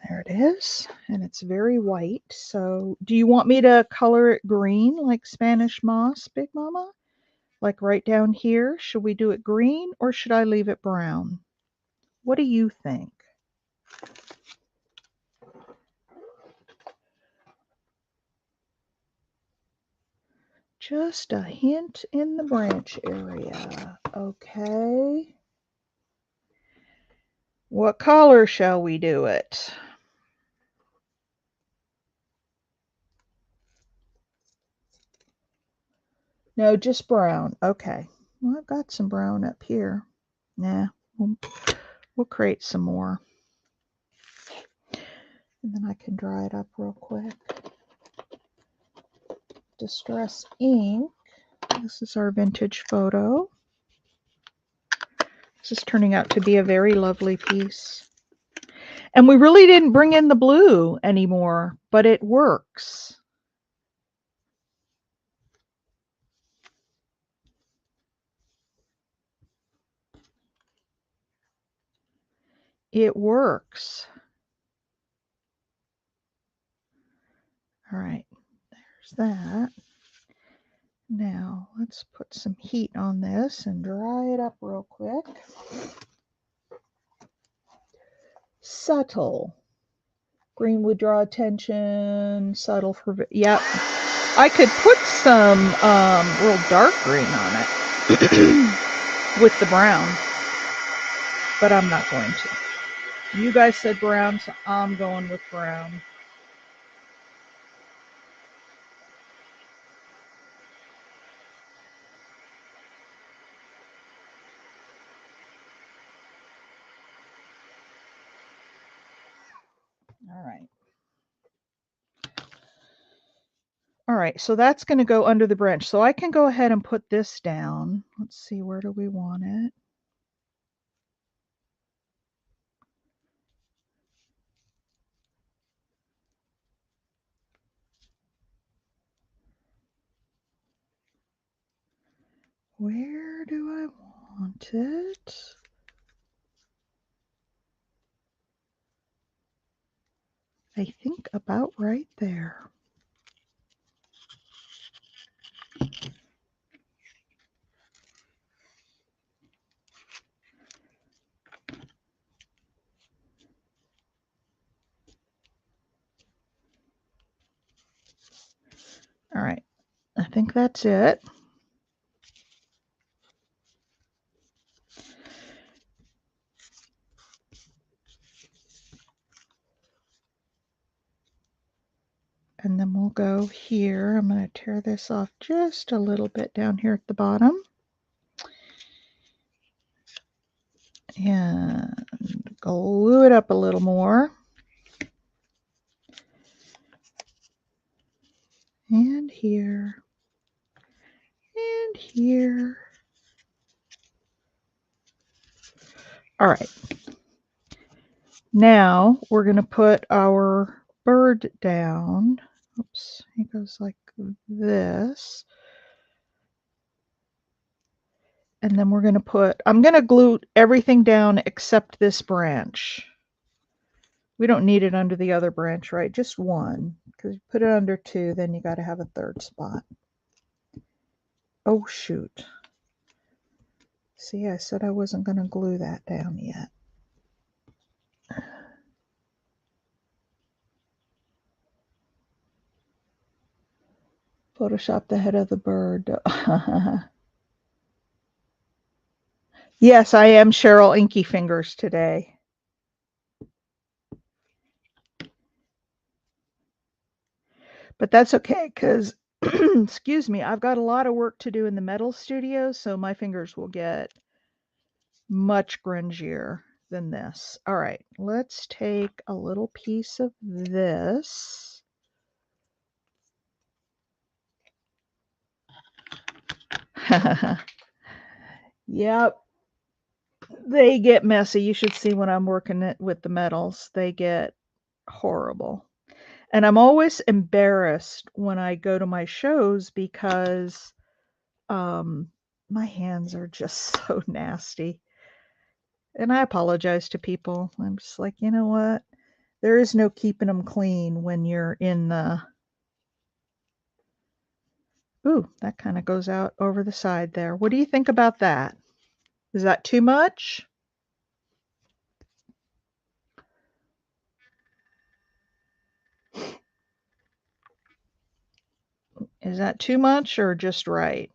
There it is, and it's very white. So do you want me to color it green like Spanish moss, Big Mama? Like right down here? Should we do it green or should I leave it brown? What do you think? Just a hint in the branch area. Okay. What color shall we do it? No, just brown. Okay. Well, I've got some brown up here. Nah, we'll create some more. And then I can dry it up real quick. Distress ink. This is our vintage photo. This is turning out to be a very lovely piece. And we really didn't bring in the blue anymore, but it works. It works. All right, there's that. Now let's put some heat on this and dry it up real quick. Subtle. Green would draw attention, subtle for, yep. I could put some real dark green on it with the brown, but I'm not going to. You guys said brown, so I'm going with brown. All right. All right, so that's going to go under the branch. So I can go ahead and put this down. Let's see, where do we want it? Where do I want it? I think about right there. All right, I think that's it. And then we'll go here. I'm going to tear this off just a little bit down here at the bottom. And glue it up a little more. And here. And here. All right. Now we're going to put our bird down. Oops, he goes like this. And then we're going to I'm going to glue everything down except this branch. We don't need it under the other branch, right? Just one. Because you put it under two, then you got to have a third spot. Oh, shoot. See, I said I wasn't going to glue that down yet. Photoshop the head of the bird. Yes, I am Cheryl Inky Fingers today. But that's okay because, excuse me, I've got a lot of work to do in the metal studio, so my fingers will get much grungier than this. All right, let's take a little piece of this. Yep, they get messy. You should see when I'm working it with the metals. They get horrible. And I'm always embarrassed when I go to my shows because my hands are just so nasty. And I apologize to people. I'm just like, you know what? There is no keeping them clean when you're in the. Ooh, that kind of goes out over the side there. What do you think about that? Is that too much? Is that too much or just right?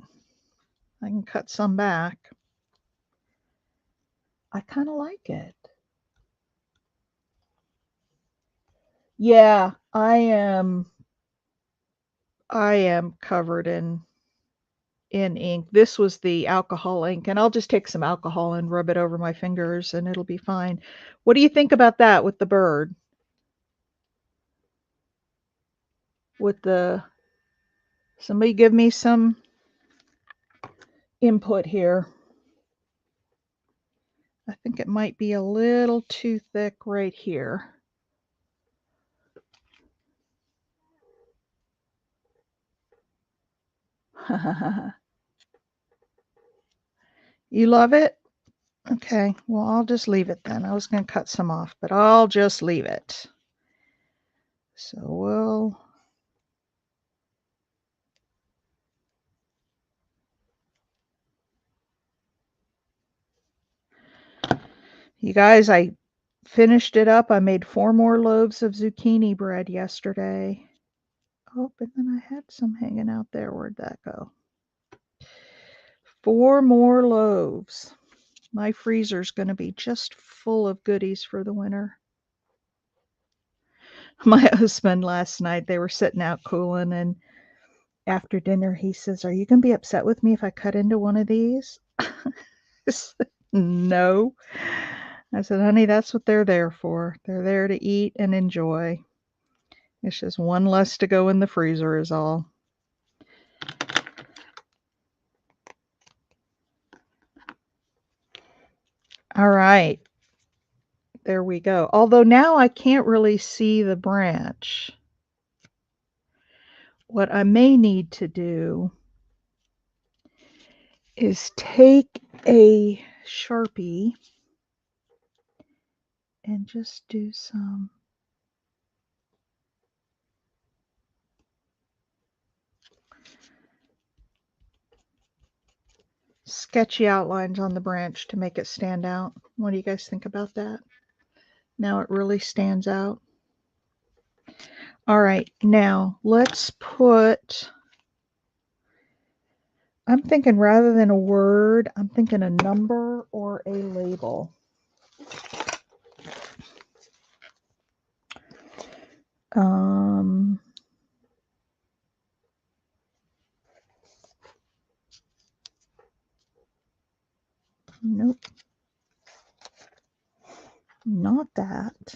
I can cut some back. I kind of like it. Yeah, I am covered in ink. This was the alcohol ink, and I'll just take some alcohol and rub it over my fingers and it'll be fine. What do you think about that with the bird? With the Somebody give me some input here. I think it might be a little too thick right here. You love it? Okay, well, I'll just leave it then. I was going to cut some off, but I'll just leave it. So we'll. You guys, I finished it up. I made 4 more loaves of zucchini bread yesterday. Oh, but then I had some hanging out there. Where'd that go? 4 more loaves. My freezer's going to be just full of goodies for the winter. My husband last night, they were sitting out cooling, and after dinner, he says, "Are you going to be upset with me if I cut into one of these?" I said, no. I said, honey, that's what they're there for. They're there to eat and enjoy. It's just one less to go in the freezer is all. All right. There we go. Although now I can't really see the branch. What I may need to do is take a Sharpie and just do some sketchy outlines on the branch to make it stand out. What do you guys think about that? Now it really stands out. All right, now let's put, I'm thinking rather than a word, I'm thinking a number or a label. Nope. Not that.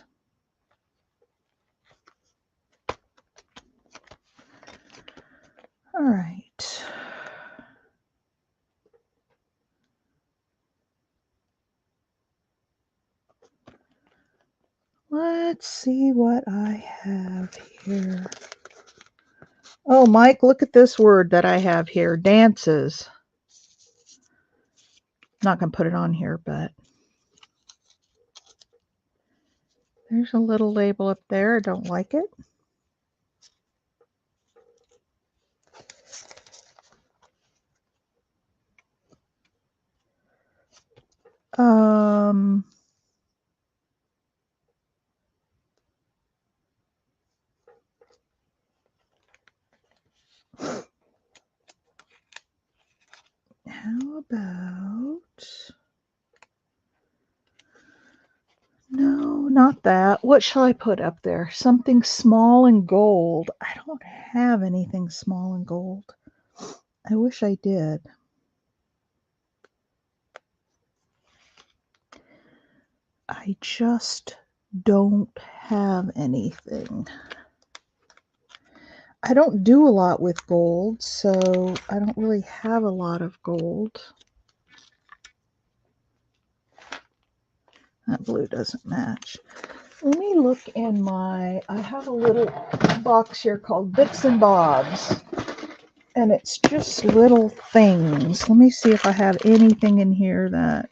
All right. Let's see what I have here. Oh, Mike, look at this word that I have here. Dances. Not going to put it on here, but there's a little label up there. I don't like it. How about, no, not that. What shall I put up there? Something small and gold. I don't have anything small and gold. I wish I did. I just don't have anything. I don't do a lot with gold, so I don't really have a lot of gold. That blue doesn't match. Let me look in I have a little box here called Bits and Bobs, and it's just little things. Let me see if I have anything in here that,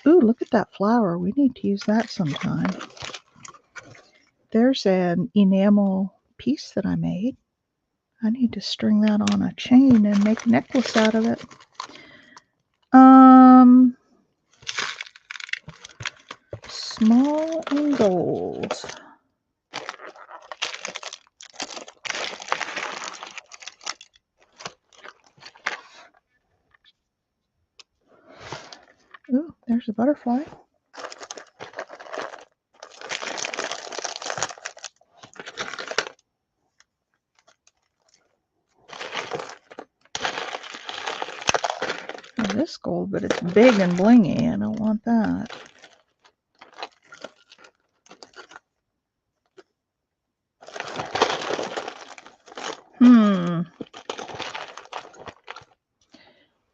ooh, look at that flower. We need to use that sometime. There's an enamel piece that I made. I need to string that on a chain and make a necklace out of it. Small and gold. Ooh, there's a butterfly. Well, this gold, but it's big and blingy. I don't want that.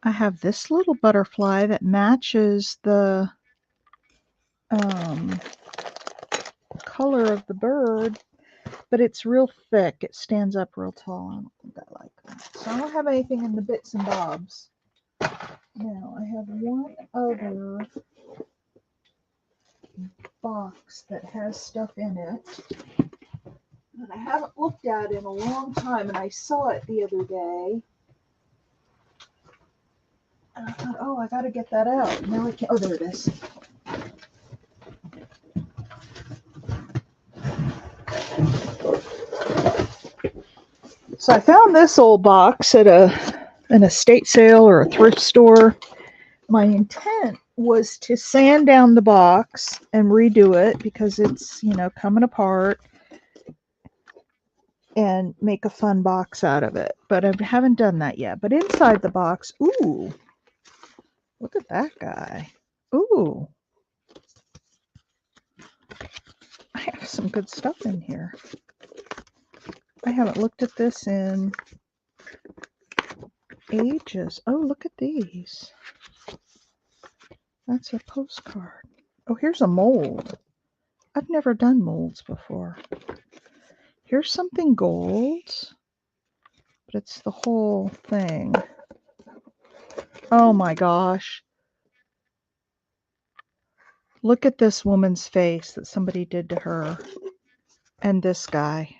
I have this little butterfly that matches the color of the bird, but it's real thick. It stands up real tall. I don't think I like that. So I don't have anything in the bits and bobs. Now I have one other box that has stuff in it that I haven't looked at in a long time, and I saw it the other day. And I thought, oh, I got to get that out. Now I can't. Oh, there it is. So I found this old box at an estate sale or a thrift store. My intent was to sand down the box and redo it because it's, coming apart, and make a fun box out of it. But I haven't done that yet. But inside the box, ooh, look at that guy. Ooh. I have some good stuff in here. I haven't looked at this in ages. Oh, look at these. That's a postcard. Oh, here's a mold. I've never done molds before. Here's something gold, but it's the whole thing. Oh my gosh. Look at this woman's face that somebody did to her. And this guy.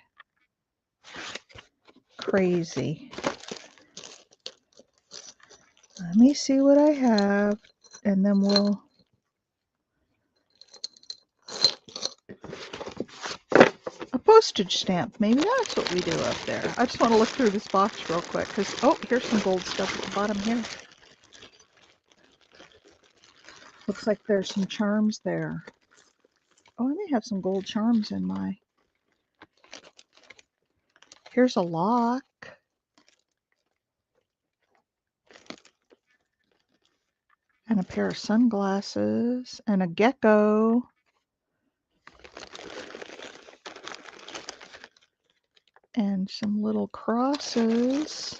Crazy. Let me see what I have, and then we'll... A postage stamp. Maybe that's what we do up there. I just want to look through this box real quick, because, oh, here's some gold stuff at the bottom here. Looks like there's some charms there. Oh, I may have some gold charms in my... Here's a lock. And a pair of sunglasses. And a gecko. And some little crosses.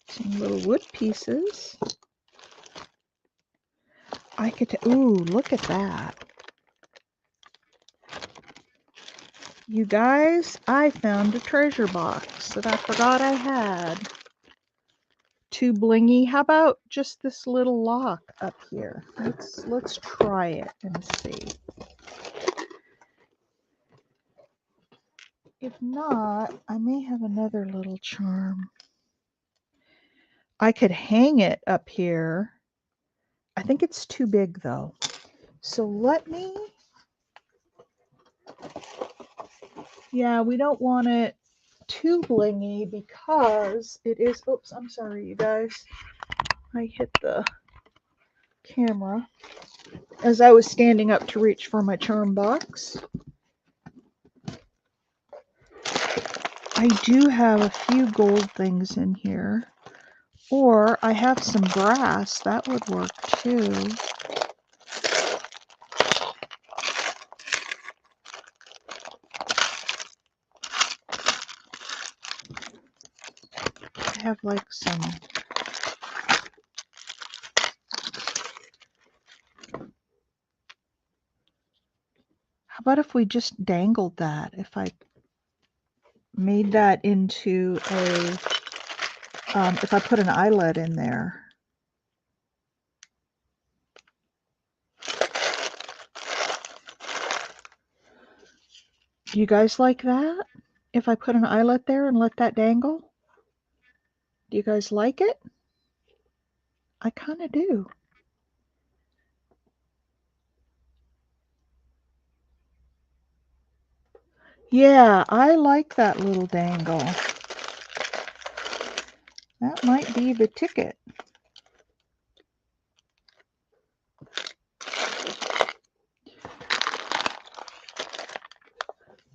Some little wood pieces. I could... Ooh, look at that. You guys, I found a treasure box that I forgot I had. Too blingy. How about just this little lock up here? Let's try it and see. If not, I may have another little charm. I could hang it up here. I think it's too big though. So let me... Yeah, we don't want it too blingy because it is... Oops, I'm sorry, you guys. I hit the camera as I was standing up to reach for my charm box. I do have a few gold things in here. Or I have some brass. That would work too. I have like some... How about if we just dangled that? If I made that into a... if I put an eyelet in there. Do you guys like that? If I put an eyelet there and let that dangle? Do you guys like it? I kind of do. Yeah, I like that little dangle. That might be the ticket.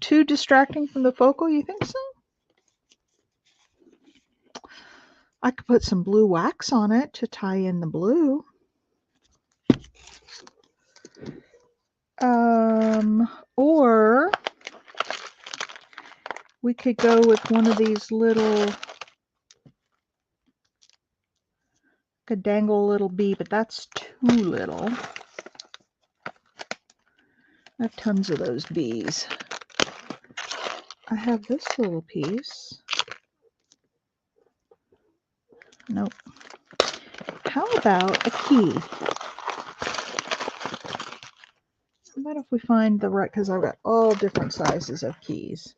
Too distracting from the focal, you think so? I could put some blue wax on it to tie in the blue. Or we could go with one of these little... Could dangle a little bee, but that's too little. I have tons of those bees. I have this little piece. Nope. How about a key? How about if we find the right, because I've got all different sizes of keys.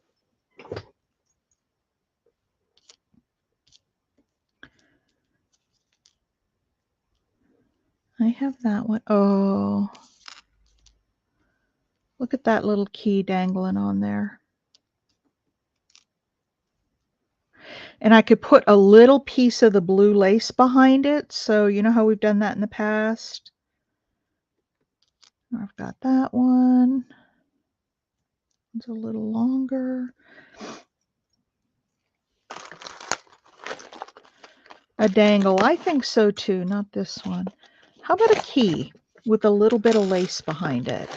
I have that one. Oh, look at that little key dangling on there. And I could put a little piece of the blue lace behind it. So you know how we've done that in the past? I've got that one. It's a little longer. A dangle. I think so too. Not this one. How about a key with a little bit of lace behind it?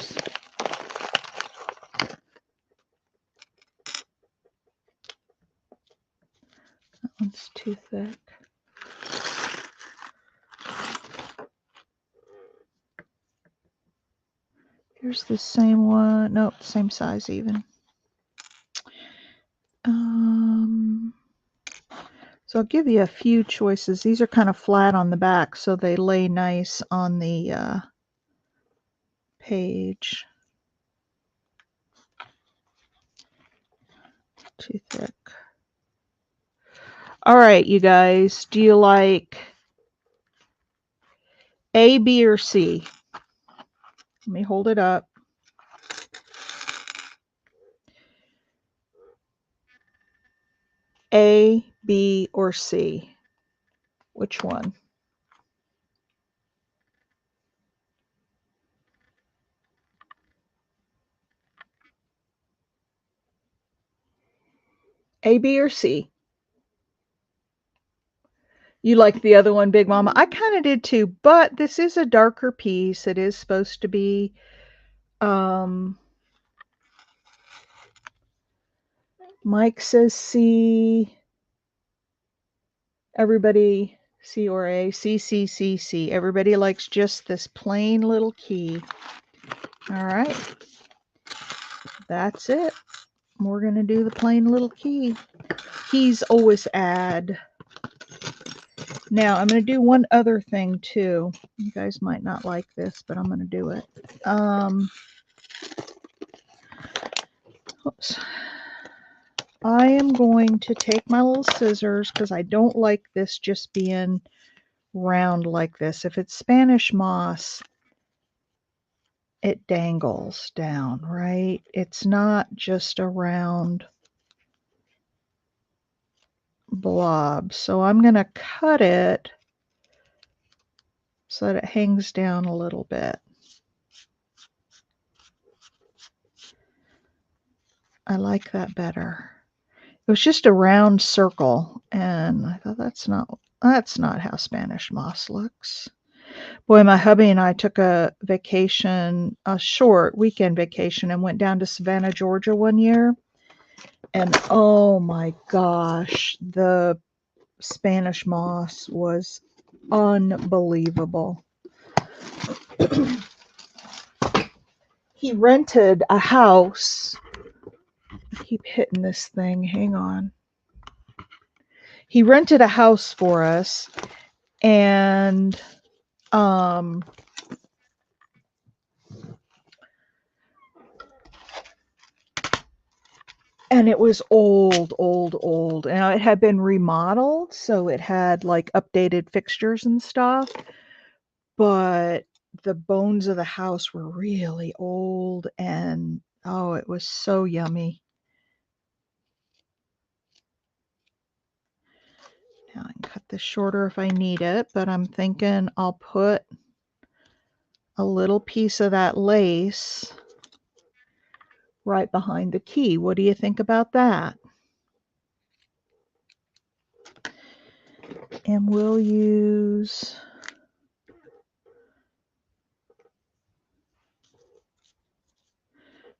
That one's too thick. Here's the same one. Nope, same size even. So I'll give you a few choices. These are kind of flat on the back, so they lay nice on the page. Too thick. All right, you guys, do you like A, B, or C? Let me hold it up. A, B, or C? Which one? A, B, or C? You like the other one, Big Mama? I kind of did too, but this is a darker piece. It is supposed to be, Mike says C. Everybody, C or A? C, C, C, C. Everybody likes just this plain little key. All right. That's it. We're going to do the plain little key. Keys always add. Now, I'm going to do one other thing, too. You guys might not like this, but I'm going to do it. Oops. I am going to take my little scissors because I don't like this just being round like this. If it's Spanish moss, it dangles down, right? It's not just a round blob. So I'm going to cut it so that it hangs down a little bit. I like that better. It was just a round circle, and I thought that's not how Spanish moss looks. Boy, my hubby and I took a vacation, a short weekend vacation, and went down to Savannah, Georgia one year. And oh my gosh, the Spanish moss was unbelievable. He rented a house. I keep hitting this thing. Hang on. He rented a house for us, and and it was old. And it had been remodeled, so it had like updated fixtures and stuff. But the bones of the house were really old, and oh, it was so yummy. Now I can cut this shorter if I need it, but I'm thinking I'll put a little piece of that lace right behind the key. What do you think about that? And we'll use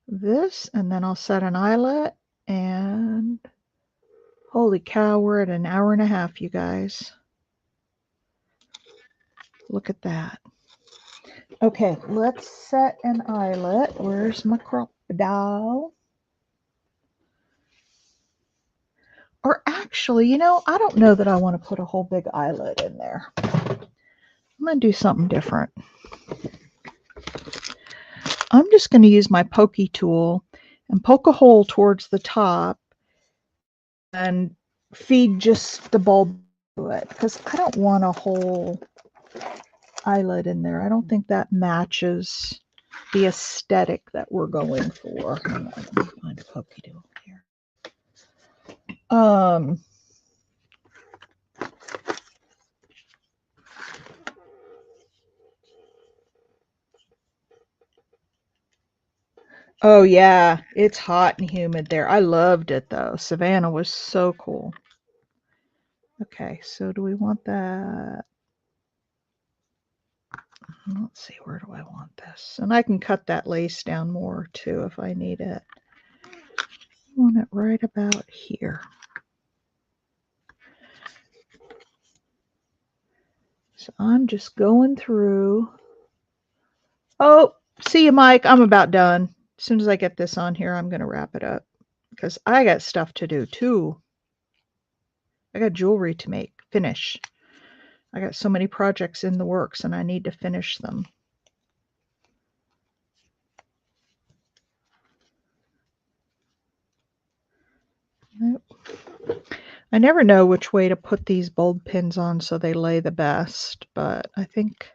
this, and then I'll set an eyelet, and holy cow, we're at an hour and a half, you guys. Look at that. Okay, let's set an eyelet. Where's my crocodile? Or actually, you know, I don't know that I want to put a whole big eyelet in there. I'm going to do something different. I'm just going to use my pokey tool and poke a hole towards the top and feed just the bulb to it, because I don't want a whole eyelet in there. I don't think that matches the aesthetic that we're going for. Hang on, let me find a pokey tool here. Oh yeah, it's hot and humid there. I loved it though. Savannah was so cool. Okay, so do we want that? Let's see, where do I want this? And I can cut that lace down more too if I need it. I want it right about here. So I'm just going through. Oh, see you, Mike. I'm about done. As soon as I get this on here, I'm going to wrap it up because I got stuff to do too. I got jewelry to finish. I got so many projects in the works and I need to finish them. I never know which way to put these bulb pins on so they lay the best, but I think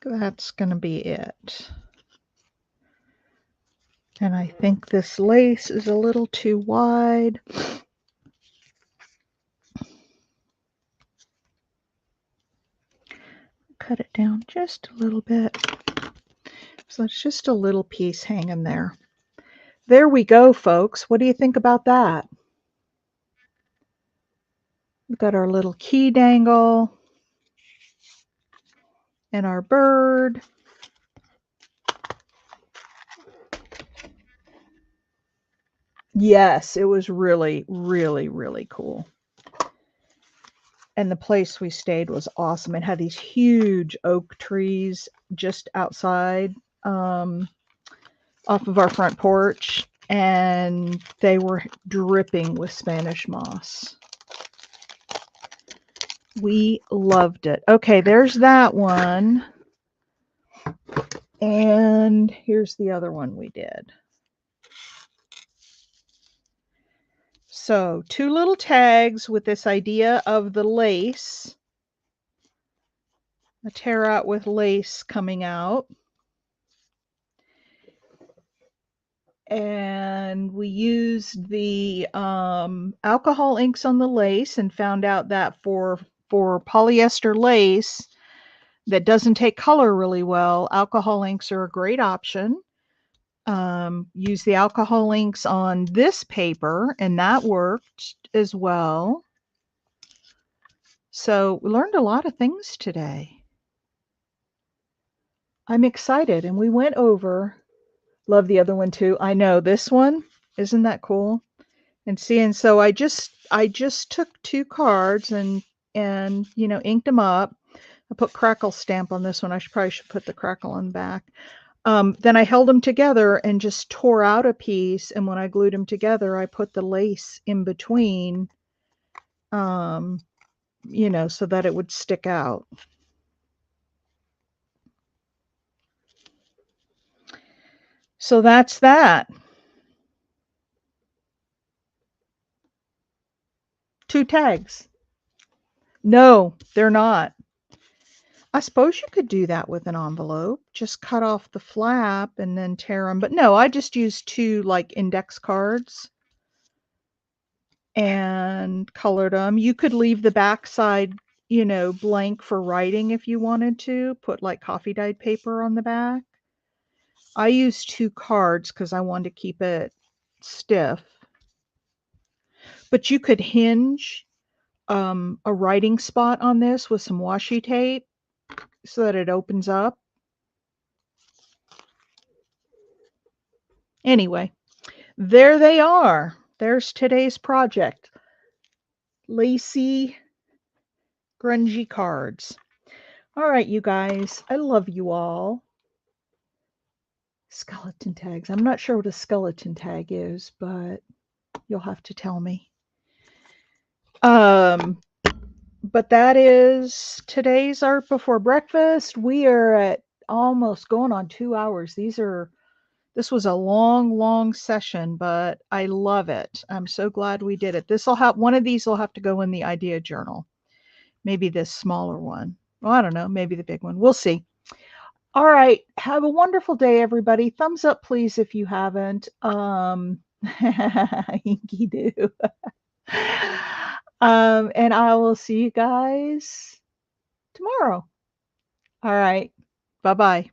that's going to be it. And I think this lace is a little too wide. Cut it down just a little bit. So it's just a little piece hanging there. There we go, folks. What do you think about that? We've got our little key dangle and our bird. Yes, it was really, really, really cool. And the place we stayed was awesome. It had these huge oak trees just outside, off of our front porch, and they were dripping with Spanish moss. We loved it. Okay, there's that one. And here's the other one we did. So 2 little tags with this idea of the lace, a tear out with lace coming out. And we used the alcohol inks on the lace and found out that for polyester lace that doesn't take color really well, alcohol inks are a great option. Use the alcohol inks on this paper, and that worked as well. So we learned a lot of things today. I'm excited, and we went over. Love the other one too. I know this one. Isn't that cool? And see, and so I just took 2 cards and inked them up. I put crackle stamp on this one. I probably should put the crackle on the back. Then I held them together and just tore out a piece, and when I glued them together, I put the lace in between, so that it would stick out. So that's that. 2 tags. No, they're not. I suppose you could do that with an envelope. Just cut off the flap and then tear them. But no, I just used 2 like index cards and colored them. You could leave the back side, blank for writing if you wanted to. Put like coffee dyed paper on the back. I used 2 cards because I wanted to keep it stiff. But you could hinge a writing spot on this with some washi tape so that it opens up. Anyway, there they are. There's today's project. Lacy grungy cards. All right, you guys. I love you all. Skeleton tags. I'm not sure what a skeleton tag is, but you'll have to tell me. But that is today's art before breakfast. We are at almost going on 2 hours. This was a long, long session, but I love it. I'm so glad we did it. One of these will have to go in the idea journal. Maybe this smaller one. Well, I don't know. Maybe the big one. We'll see. All right. Have a wonderful day, everybody. Thumbs up, please, if you haven't. Inky do. And I will see you guys tomorrow. All right. Bye-bye.